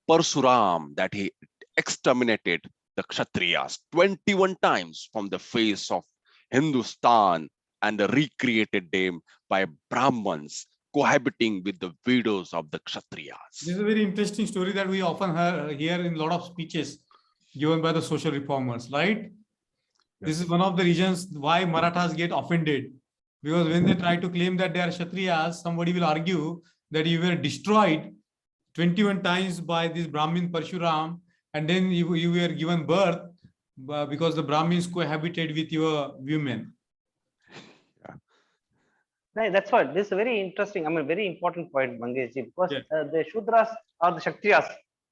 Parsuram that he exterminated the Kshatriyas 21 times from the face of Hindustan and recreated them by Brahmins cohabiting with the widows of the Kshatriyas. This is a very interesting story that we often hear in a lot of speeches given by the social reformers, right? This is one of the reasons why Marathas get offended, because when they try to claim that they are Kshatriyas, somebody will argue that you were destroyed 21 times by this Brahmin Parshuram, and then you were given birth because the Brahmins cohabited with your women. Right, that's what. This is very interesting. I mean, very important point, Mangesh, because Yeah. the Shudras or the Kshatriyas,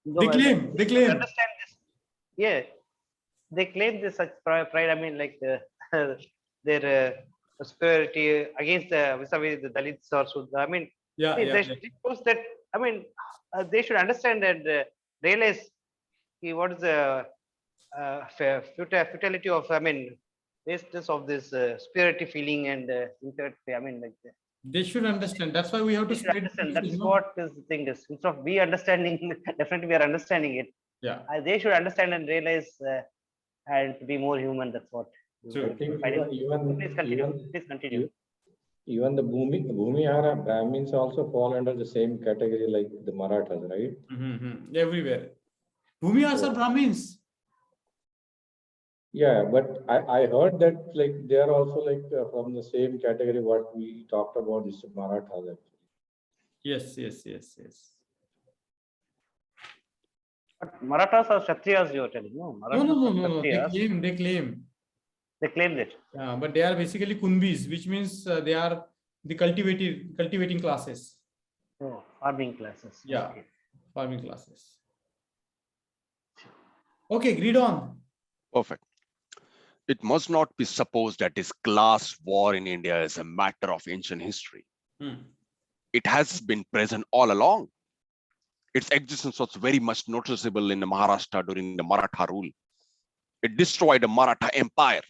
They claim. understand this. Yeah, they claim this such pride. I mean, like their superiority against the vis-a-vis the Dalits or Shudra. I mean, it shows that. I mean, they should understand and realize what is the futility of. I mean, this of this superiority feeling and inferiority. I mean, like. They should understand. That's why we have to spread. That's what is the thing is. Instead of we understanding, definitely we are understanding it. Yeah. They should understand and realize and to be more human. That's what. I think Please continue. Even the Bhumihara Brahmins also fall under the same category like the Marathas, right? Everywhere. Bhumihars are Brahmins. Yeah, but I heard that like they are also like from the same category what we talked about is Marathas actually. Yes. But Marathas or Kshatriyas, you are telling? No. No. They claim. They claim that. But they are basically Kunbis, which means they are the cultivating classes. Oh, farming classes. Yeah, Okay. farming classes. Okay, read on. Perfect. It must not be supposed that this class war in India is a matter of ancient history. It has been present all along. Its existence was very much noticeable in Maharashtra during the Maratha rule. It destroyed the Maratha Empire.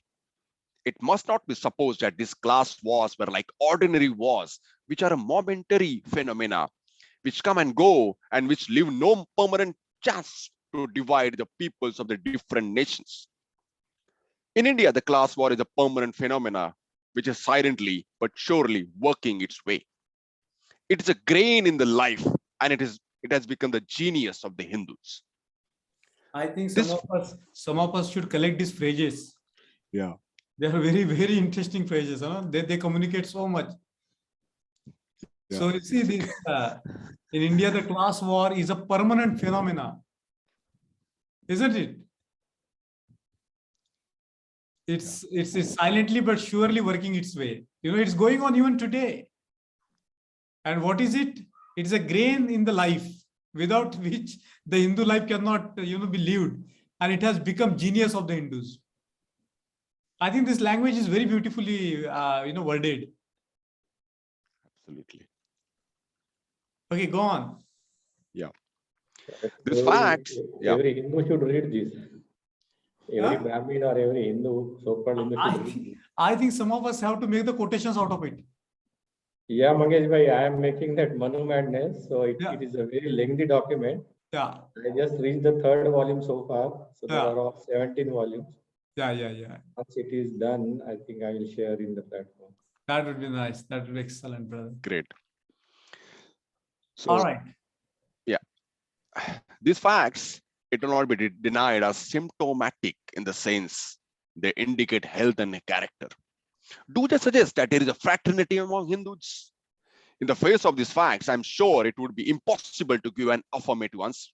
It must not be supposed that these class wars were like ordinary wars, which are a momentary phenomena, which come and go and which leave no permanent chance to divide the peoples of the different nations. In India, the class war is a permanent phenomena, which is silently but surely working its way. It is a grain in the life, and it has become the genius of the Hindus. I think some of us should collect these phrases. Yeah. They are very, very interesting phrases. They communicate so much. Yeah. So you see this in India, the class war is a permanent phenomena, isn't it? It's silently but surely working its way. It's going on even today. And what is it? It's a grain in the life without which the Hindu life cannot, be lived. And it has become genius of the Hindus. I think this language is very beautifully, worded. Absolutely. Okay, go on. Yeah. This fact. Every Hindu should read this. Every Brahmin or every Hindu, so-called Hindu should read this. I think some of us have to make the quotations out of it. Yeah, Mangesh bhai, I am making that Manu Madness. So it is a very lengthy document. Yeah. I just reached the 3rd volume so far. So there are all 17 volumes. Yeah. Once it is done, I think I will share in the platform. That would be nice. That would be excellent, brother. Great. So, all right. Yeah. These facts, it will not be denied as symptomatic in the sense they indicate health and character. Do they suggest that there is a fraternity among Hindus? In the face of these facts, I'm sure it would be impossible to give an affirmative answer.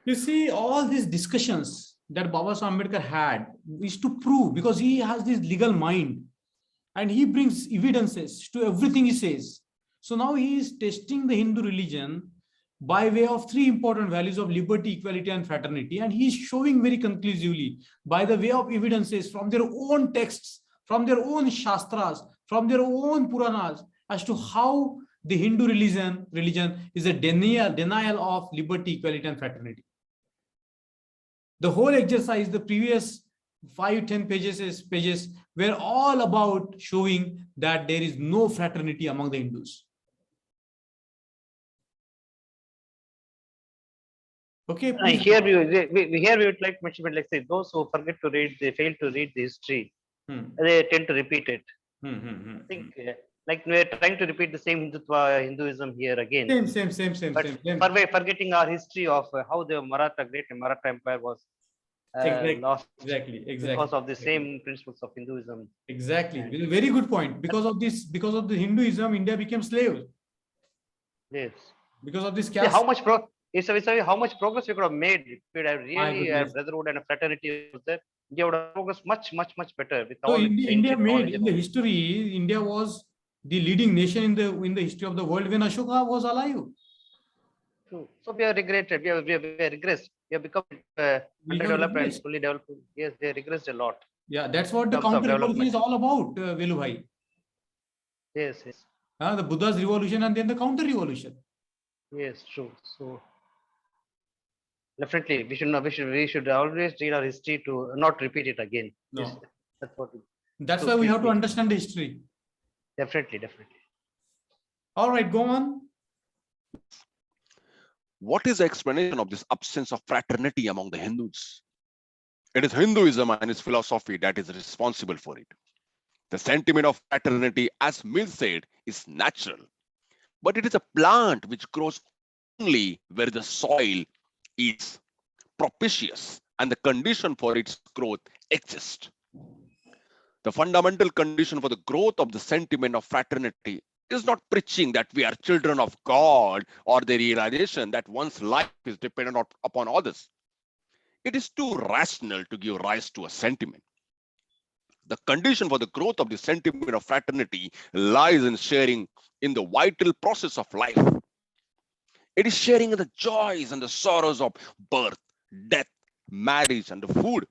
You see, all these discussions that Baba Sahib Ambedkar had is to prove, because he has this legal mind and he brings evidences to everything he says. So now he is testing the Hindu religion by way of three important values of liberty, equality, and fraternity. And he is showing very conclusively by the way of evidences from their own texts, from their own Shastras, from their own Puranas, as to how the Hindu religion is a denial of liberty, equality, and fraternity. The whole exercise, the previous 5-10 pages were all about showing that there is no fraternity among the Hindus. Okay. Here we would like mention, like say those who forget to read, they fail to read the history. They tend to repeat it. I think like we're trying to repeat the same Hinduism here again. Same. But forgetting our history of how the great Maratha Empire was lost. Exactly. Because of the same principles of Hinduism. Exactly. Very good point. Because of the Hinduism, India became slave. Yes. Because of this caste. See, how much progress we could have made if we had really a brotherhood and a fraternity was there. India would have progressed much better with all India made in the history. India was the leading nation in the history of the world when Ashoka was alive. True. So we have regretted. We have regressed. We have become underdeveloped and fully developed. Yes, they regressed a lot. Yeah, that's what the counter revolution is all about, Velu bhai. Yes. The Buddha's revolution and then the counter revolution. Yes, true. So definitely, we should always read our history to not repeat it again. No. Yes, that's what. That's why we have to understand the history. Definitely. All right, go on. What is the explanation of this absence of fraternity among the Hindus? It is Hinduism and its philosophy that is responsible for it. The sentiment of fraternity, as Mill said, is natural, but it is a plant which grows only where the soil is propitious and the condition for its growth exists. The fundamental condition for the growth of the sentiment of fraternity is not preaching that we are children of God or the realization that one's life is dependent upon others. It is too rational to give rise to a sentiment. The condition for the growth of the sentiment of fraternity lies in sharing in the vital process of life. It is sharing in the joys and the sorrows of birth, death, marriage, and the food.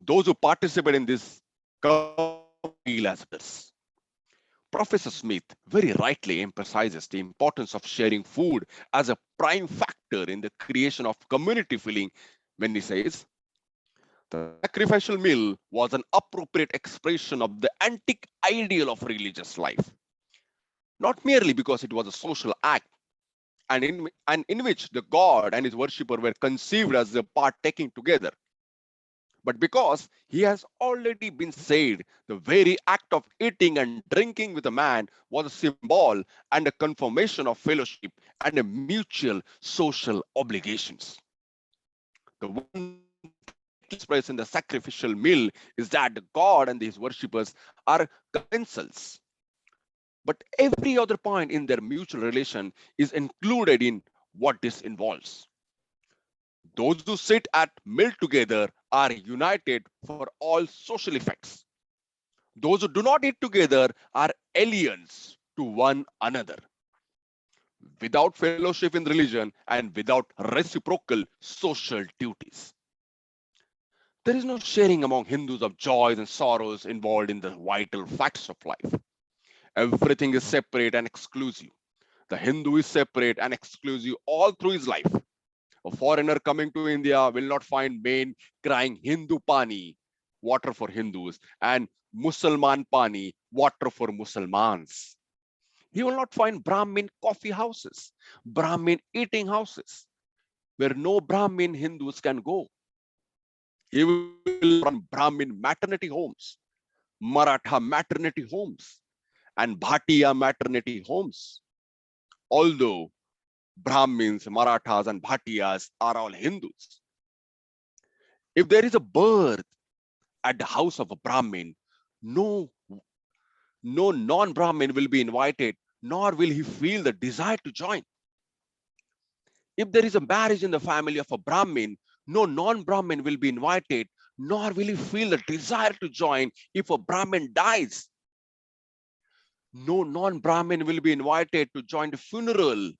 Those who participate in this feel as this. Professor Smith very rightly emphasizes the importance of sharing food as a prime factor in the creation of community feeling when he says, the sacrificial meal was an appropriate expression of the antique ideal of religious life, not merely because it was a social act and in which the god and his worshipper were conceived as a partaking together, but because he has already been said the very act of eating and drinking with a man was a symbol and a confirmation of fellowship and a mutual social obligations. The one expressed in the sacrificial meal is that the god and his worshippers are commensals. But every other point in their mutual relation is included in what this involves. Those who sit at meal together are united for all social effects. Those who do not eat together are aliens to one another. Without fellowship in religion and without reciprocal social duties, there is no sharing among Hindus of joys and sorrows involved in the vital facts of life. Everything is separate and exclusive. The Hindu is separate and exclusive all through his life. A foreigner coming to India will not find men crying Hindu pani, water for Hindus, and Musalman pani, water for Musalmans. He will not find Brahmin coffee houses, Brahmin eating houses, where no Brahmin Hindus can go. He will run Brahmin maternity homes, Maratha maternity homes, and Bhatia maternity homes. Although Brahmins, Marathas, and Bhatiyas are all Hindus. If there is a birth at the house of a Brahmin, no non-Brahmin will be invited, nor will he feel the desire to join. If there is a marriage in the family of a Brahmin, No non-Brahmin will be invited, nor will he feel the desire to join if a Brahmin dies. No non-Brahmin will be invited to join the funeral,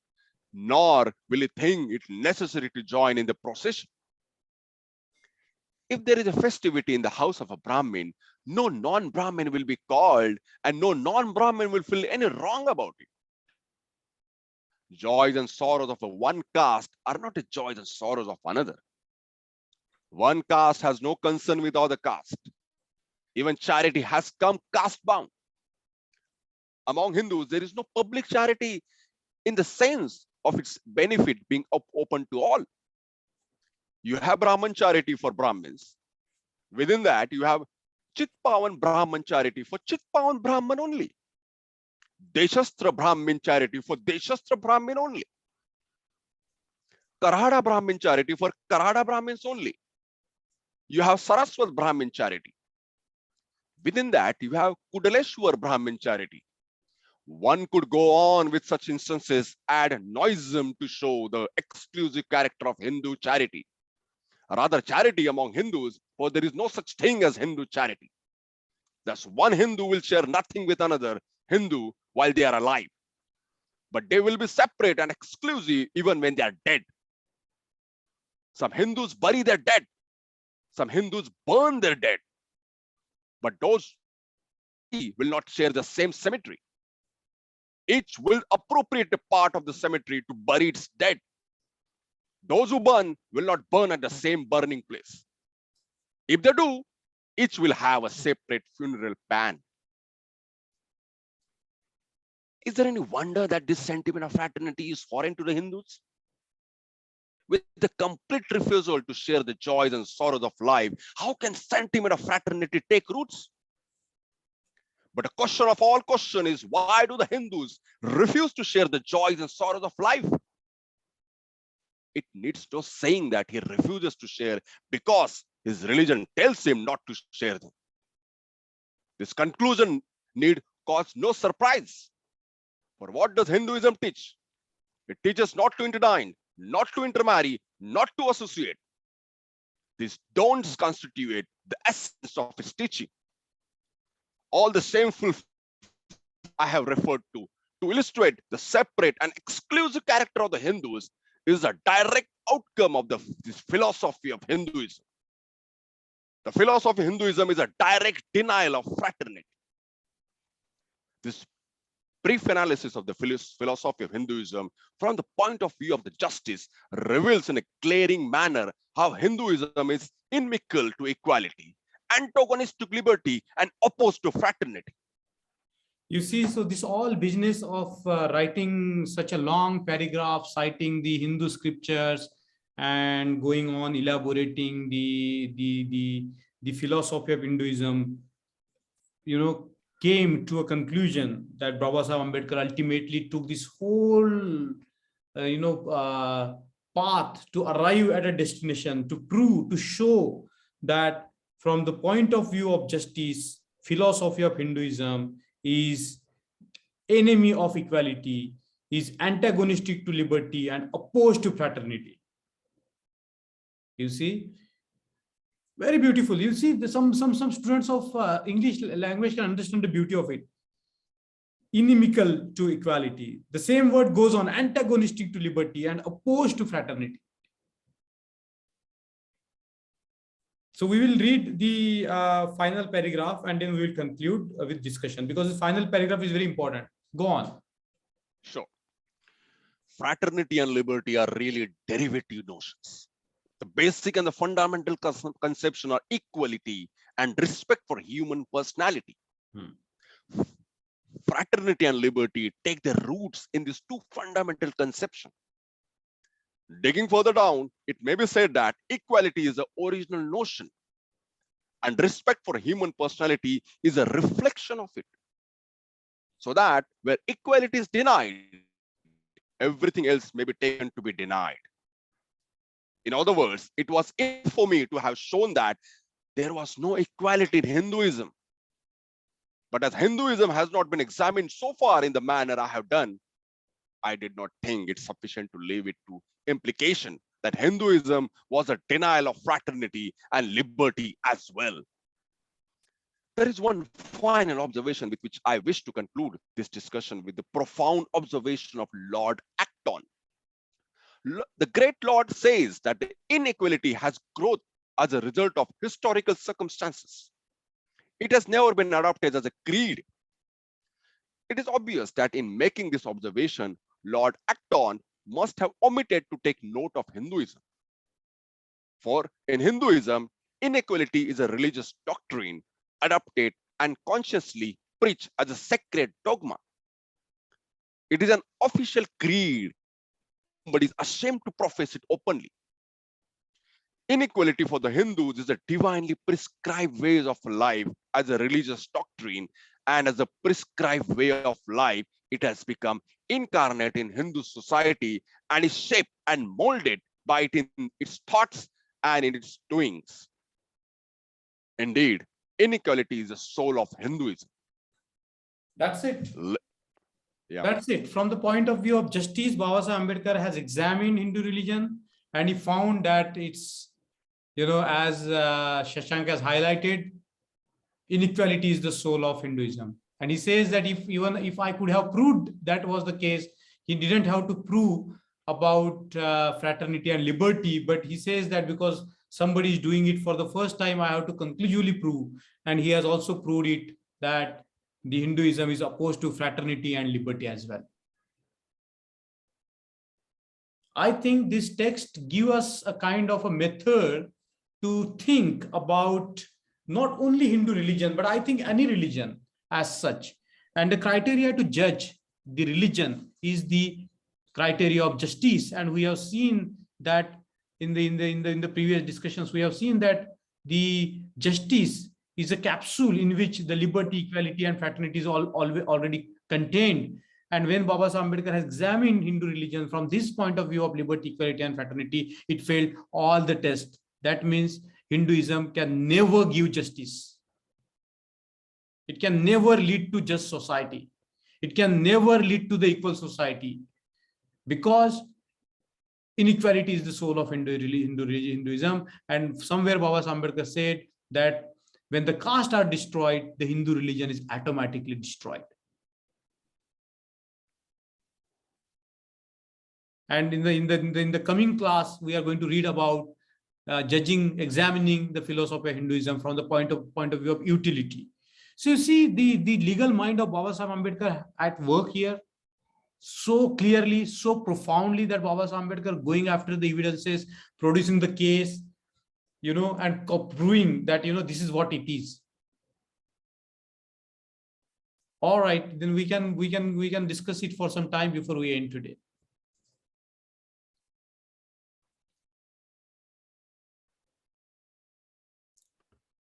nor will he think it necessary to join in the procession. If there is a festivity in the house of a Brahmin, no non-Brahmin will be called, and no non-Brahmin will feel any wrong about it. Joys and sorrows of a one caste are not the joys and sorrows of another. One caste has no concern with other caste. Even charity has come caste bound. Among Hindus, there is no public charity in the sense of its benefit being open to all. You have Brahman charity for Brahmins. Within that, you have Chitpavan Brahman charity for Chitpavan Brahman only. Deshastra Brahmin charity for Deshastra Brahmin only. Karada Brahmin charity for Karada Brahmins only. You have Saraswat Brahmin charity. Within that, you have Kudaleshwar Brahmin charity. One could go on with such instances, add noism to show the exclusive character of Hindu charity. Rather, charity among Hindus, for there is no such thing as Hindu charity. Thus, one Hindu will share nothing with another Hindu while they are alive. But they will be separate and exclusive even when they are dead. Some Hindus bury their dead. Some Hindus burn their dead. But those will not share the same cemetery. Each will appropriate a part of the cemetery to bury its dead. Those who burn will not burn at the same burning place. If they do, each will have a separate funeral pan. Is there any wonder that this sentiment of fraternity is foreign to the Hindus? With the complete refusal to share the joys and sorrows of life, how can sentiment of fraternity take roots? But a question of all questions is, why do the Hindus refuse to share the joys and sorrows of life? It needs no saying that he refuses to share because his religion tells him not to share them. This conclusion need cause no surprise. For what does Hinduism teach? It teaches not to interdine, not to intermarry, not to associate. These don'ts constitute the essence of its teaching. All the shameful I have referred to illustrate the separate and exclusive character of the Hindus is a direct outcome of this philosophy of Hinduism. The philosophy of Hinduism is a direct denial of fraternity. This brief analysis of the philosophy of Hinduism from the point of view of the justice reveals in a glaring manner how Hinduism is inimical to equality, antagonistic to liberty, and opposed to fraternity. You see, so this all business of writing such a long paragraph citing the Hindu scriptures and going on elaborating the philosophy of Hinduism, came to a conclusion that Baba Sahib Ambedkar ultimately took this whole, path to arrive at a destination, to prove, to show that from the point of view of justice, philosophy of Hinduism is enemy of equality, is antagonistic to liberty and opposed to fraternity. You see, very beautiful. You see, some students of English language can understand the beauty of it. Inimical to equality. The same word goes on, antagonistic to liberty and opposed to fraternity. So we will read the final paragraph and then we will conclude with discussion, because the final paragraph is very important. Go on. Sure. Fraternity and liberty are really derivative notions. The basic and the fundamental conception are equality and respect for human personality. Fraternity and liberty take their roots in these two fundamental conceptions. Digging further down, it may be said that equality is the original notion and respect for human personality is a reflection of it. So that where equality is denied, everything else may be taken to be denied. In other words, it was enough for me to have shown that there was no equality in Hinduism. But as Hinduism has not been examined so far in the manner I have done, I did not think it's sufficient to leave it to implication that Hinduism was a denial of fraternity and liberty as well. There is one final observation with which I wish to conclude this discussion with the profound observation of Lord Acton. The great Lord says that the inequality has growth as a result of historical circumstances. It has never been adopted as a creed. It is obvious that in making this observation, Lord Acton must have omitted to take note of Hinduism. For in Hinduism, inequality is a religious doctrine adopted and consciously preached as a sacred dogma. It is an official creed, but is ashamed to profess it openly. Inequality for the Hindus is a divinely prescribed way of life as a religious doctrine, and as a prescribed way of life, it has become incarnate in Hindu society and is shaped and molded by it in its thoughts and in its doings. Indeed, inequality is the soul of Hinduism. That's it. Yeah. That's it. From the point of view of justice, Babasaheb Ambedkar has examined Hindu religion, and he found that it's, as Shashank has highlighted, inequality is the soul of Hinduism. And he says that even if I could have proved that was the case, he didn't have to prove about fraternity and liberty, but he says that because somebody is doing it for the first time, I have to conclusively prove. And he has also proved it that the Hinduism is opposed to fraternity and liberty as well. I think this text gives us a kind of a method to think about not only Hindu religion, but I think any religion as such. And the criteria to judge the religion is the criteria of justice. And we have seen that in the previous discussions, we have seen that the justice is a capsule in which the liberty, equality, and fraternity is already contained. And when Babasaheb Ambedkar has examined Hindu religion from this point of view of liberty, equality, and fraternity, it failed all the tests. That means Hinduism can never give justice. It can never lead to just society. It can never lead to the equal society, because inequality is the soul of Hinduism. And somewhere Babasaheb Ambedkar said that when the castes are destroyed, the Hindu religion is automatically destroyed. And in the coming class, we are going to read about examining the philosophy of Hinduism from the point of view of utility. So you see the legal mind of Babasaheb Ambedkar at work here so clearly, so profoundly, that Babasaheb Ambedkar going after the evidences, producing the case, and proving that, this is what it is. All right, then we can discuss it for some time before we end today.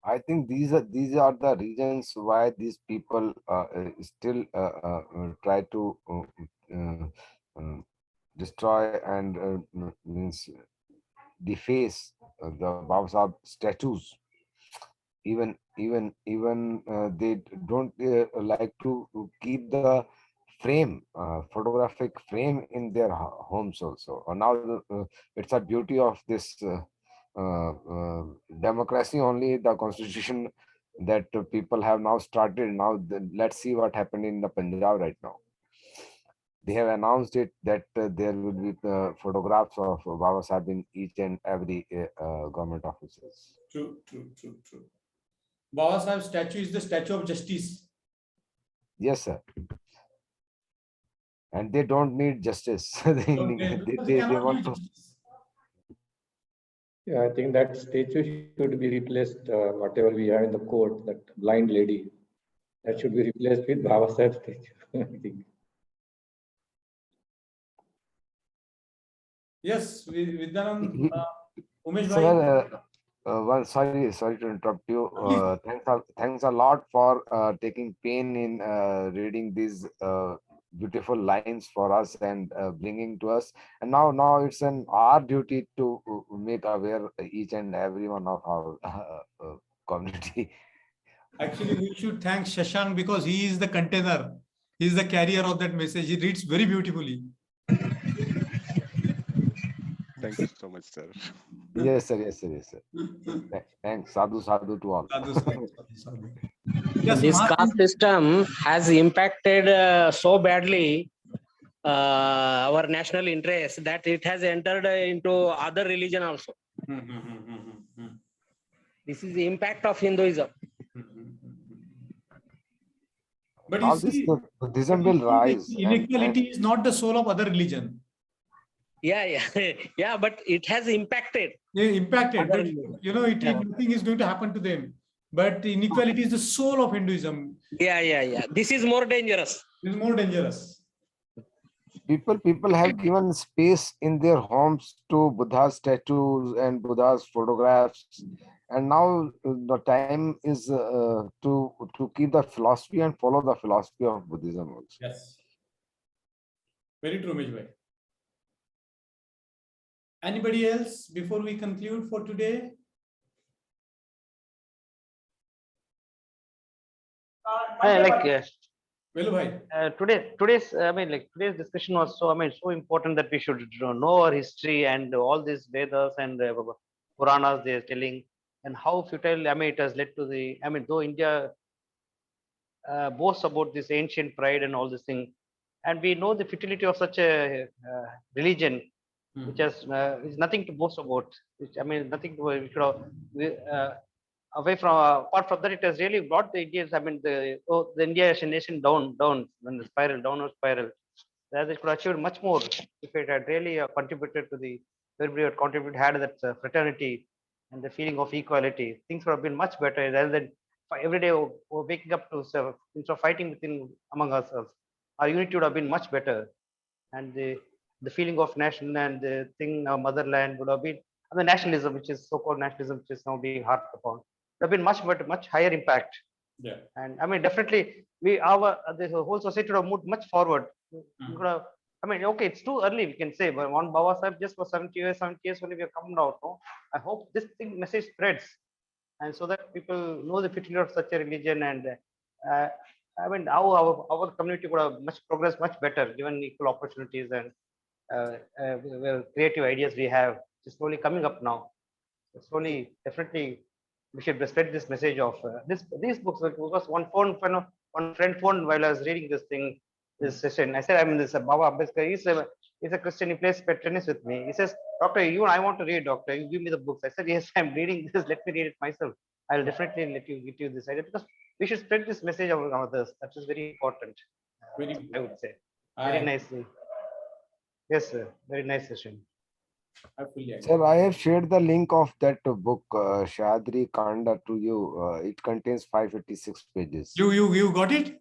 I think these are the reasons why these people still try to destroy and means deface the Babasaheb statues. Even they don't like to keep the frame, photographic frame in their homes also. Now it's a beauty of this democracy only, the constitution that people have now started. Now let's see what happened in the Punjab right now. They have announced it that there will be photographs of Babasaheb in each and every government offices. True. Babasaheb statue is the statue of justice. Yes, sir. And they don't need justice. they want to. Yeah, I think that statue should be replaced, whatever we have in the court, that blind lady, that should be replaced with Babasaheb statue, I think. Yes, Vidyanand, Umesh Sir, sorry to interrupt you. Thanks a lot for taking pain in reading these beautiful lines for us and bringing to us. And now it's our duty to make aware each and every one of our community. Actually, we should thank Shashank because he is the container. He is the carrier of that message. He reads very beautifully. Thank you so much, sir. Yes, sir. Yes, sir. Yes, sir. Thanks. Sadhu, sadhu to all. Sadhu, sadhu, sadhu. Yes, This Mahatma. caste system has impacted so badly our national interest that it has entered into other religion also. This is the impact of Hinduism. But Now you this see, Buddhism will rise. inequality is not the soul of other religion. Yeah, yeah, but it has impacted. They impacted, Other but religion. Yeah. nothing is going to happen to them. But inequality is the soul of Hinduism. Yeah. This is more dangerous. It is more dangerous. People have given space in their homes to Buddha's statues and Buddha's photographs, and now the time is to keep the philosophy and follow the philosophy of Buddhism also. Yes. Very true, Mejbhai. Anybody else before we conclude for today? Velu bhai. Today's discussion was so important that we should know our history and all these Vedas and Puranas they are telling, and how futile it has led to the though India boasts about this ancient pride and all this thing, and we know the futility of such a religion which has is nothing to boast about. Nothing to away from apart from that, it has really brought the Indians. The India as a nation down when the downward spiral. That it could achieve much more if it had really contributed to the everybody had contributed had that fraternity and the feeling of equality. Things would have been much better rather than every day waking up to instead of fighting within among ourselves. Our unity would have been much better, and the feeling of nation and the thing motherland would have been, and the nationalism, which is so-called nationalism, which is now being harped upon, would have been much higher impact. Yeah. And definitely the whole society would have moved much forward. Okay, it's too early, we can say, but on Baba Sahib just for 70 years only we have come out. No? I hope this message spreads, and so that people know the futility of such a religion, and how our community would have progressed much better given equal opportunities and creative ideas we have. It's slowly coming up now. Slowly, definitely, we should spread this message of these books. Because one friend phoned while I was reading this session. I said, this Baba Ambedkar. He's a Christian. He plays tennis with me. He says, Doctor, I want to read. Doctor, you give me the books. I said, yes, I'm reading this. Let me read it myself. I'll definitely let you get you this idea, because we should spread this message among others. That is very important. I would say. Very nicely. Yes, sir. Very nice session. Sir, I have shared the link of that book, Shadri Kanda, to you. It contains 556 pages. You got it?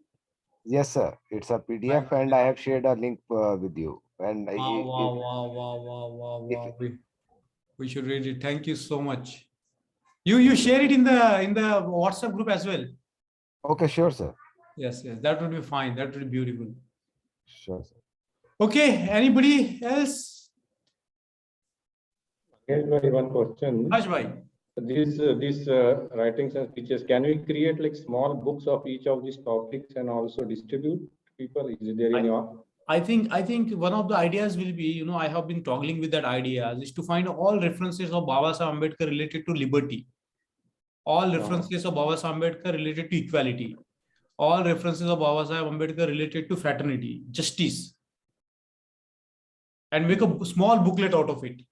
Yes, sir. It's a PDF, and I have shared a link with you. And Wow. We should read it. Thank you so much. You share it in the WhatsApp group as well. Okay, sure, sir. Yes, that would be fine. That would be beautiful. Sure, sir. Okay, anybody else? One question. Harsh bhai. These writings and speeches, can we create like small books of each of these topics and also distribute to people? Is there any? I think one of the ideas will be, I have been toggling with that idea, is to find all references of Baba Sahib Ambedkar related to liberty, all references of Baba Sahib Ambedkar related to equality, all references of Baba Sahib Ambedkar related to fraternity, justice, and make a small booklet out of it.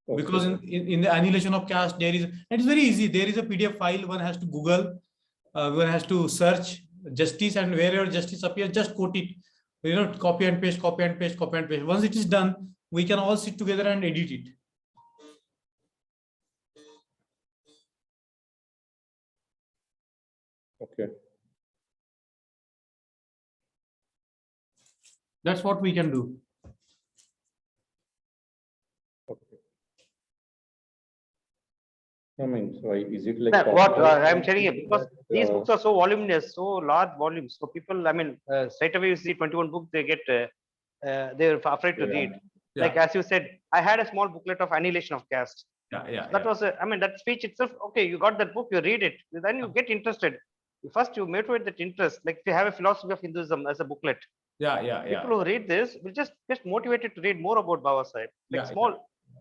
Okay. Because in the annihilation of caste, it's very easy. There is a PDF file. One has to Google, one has to search justice, and wherever justice appears, just quote it. Copy and paste. Once it is done, we can all sit together and edit it. Okay. That's what we can do. Okay. So is it like what I'm telling you, because these books are so voluminous, so large volumes. So people, straight away you see 21 books, they get they're afraid to read. Yeah. Like as you said, I had a small booklet of annihilation of caste. That was that speech itself. Okay, you got that book, you read it, then you get interested. First, you motivate that interest. Like if you have a philosophy of Hinduism as a booklet, Yeah. People who read this will just motivated to read more about Baba Sahib. Like small,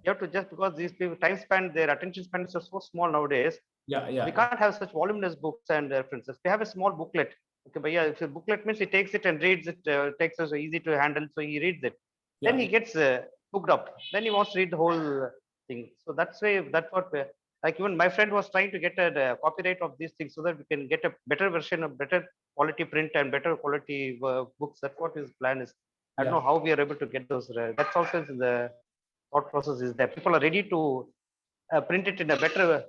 you have to just, because these people time span, their attention span is so small nowadays. We can't have such voluminous books and references. We have a small booklet. Okay, but yeah, if a booklet means he takes it and reads it, takes it so easy to handle, so he reads it. Then he gets hooked up. Then he wants to read the whole thing. So that's what like even my friend was trying to get a copyright of these things so that we can get a better version of better quality print and better quality books. That's what his plan is. I don't know how we are able to get those. That's also the thought process is that people are ready to print it in a better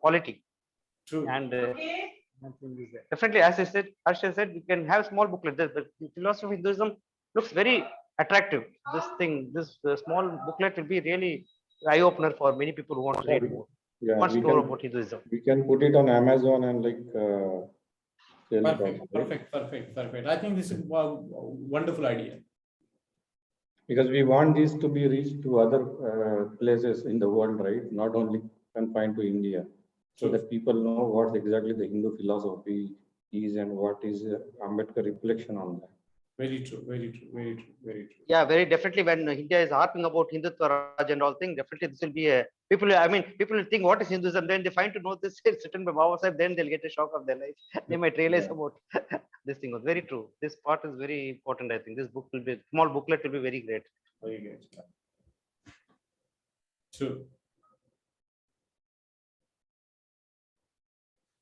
quality. True. And definitely, as I said, Harsha said, we can have small booklet. The philosophy of Hinduism looks very attractive. This small booklet will be really eye opener for many people who want to read more. Yeah, we more about Hinduism. We can put it on Amazon and like. Perfect. I think this is a wonderful idea. Because we want this to be reached to other places in the world, right? Not only confined to India, so that people know what exactly the Hindu philosophy is and what is Ambedkar reflection on that. Very true. Yeah, very definitely. When India is harping about Hindutva Raj and all things, definitely this will be a people. I mean, people will think what is Hinduism. Then they find to know this is written by Baba Sahib. Then they'll get a shock of their life. They might realize about this thing was very true. This part is very important. I think this book will be small booklet will be very great. Very great. True.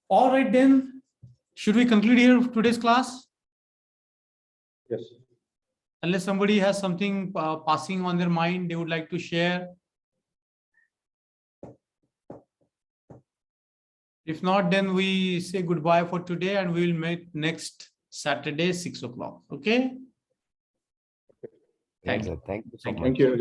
All right, then. Should we conclude here today's class? Yes. Unless somebody has something passing on their mind they would like to share. If not, then we say goodbye for today and we will meet next Saturday, 6 o'clock. Okay? Thank you so much. Thank you.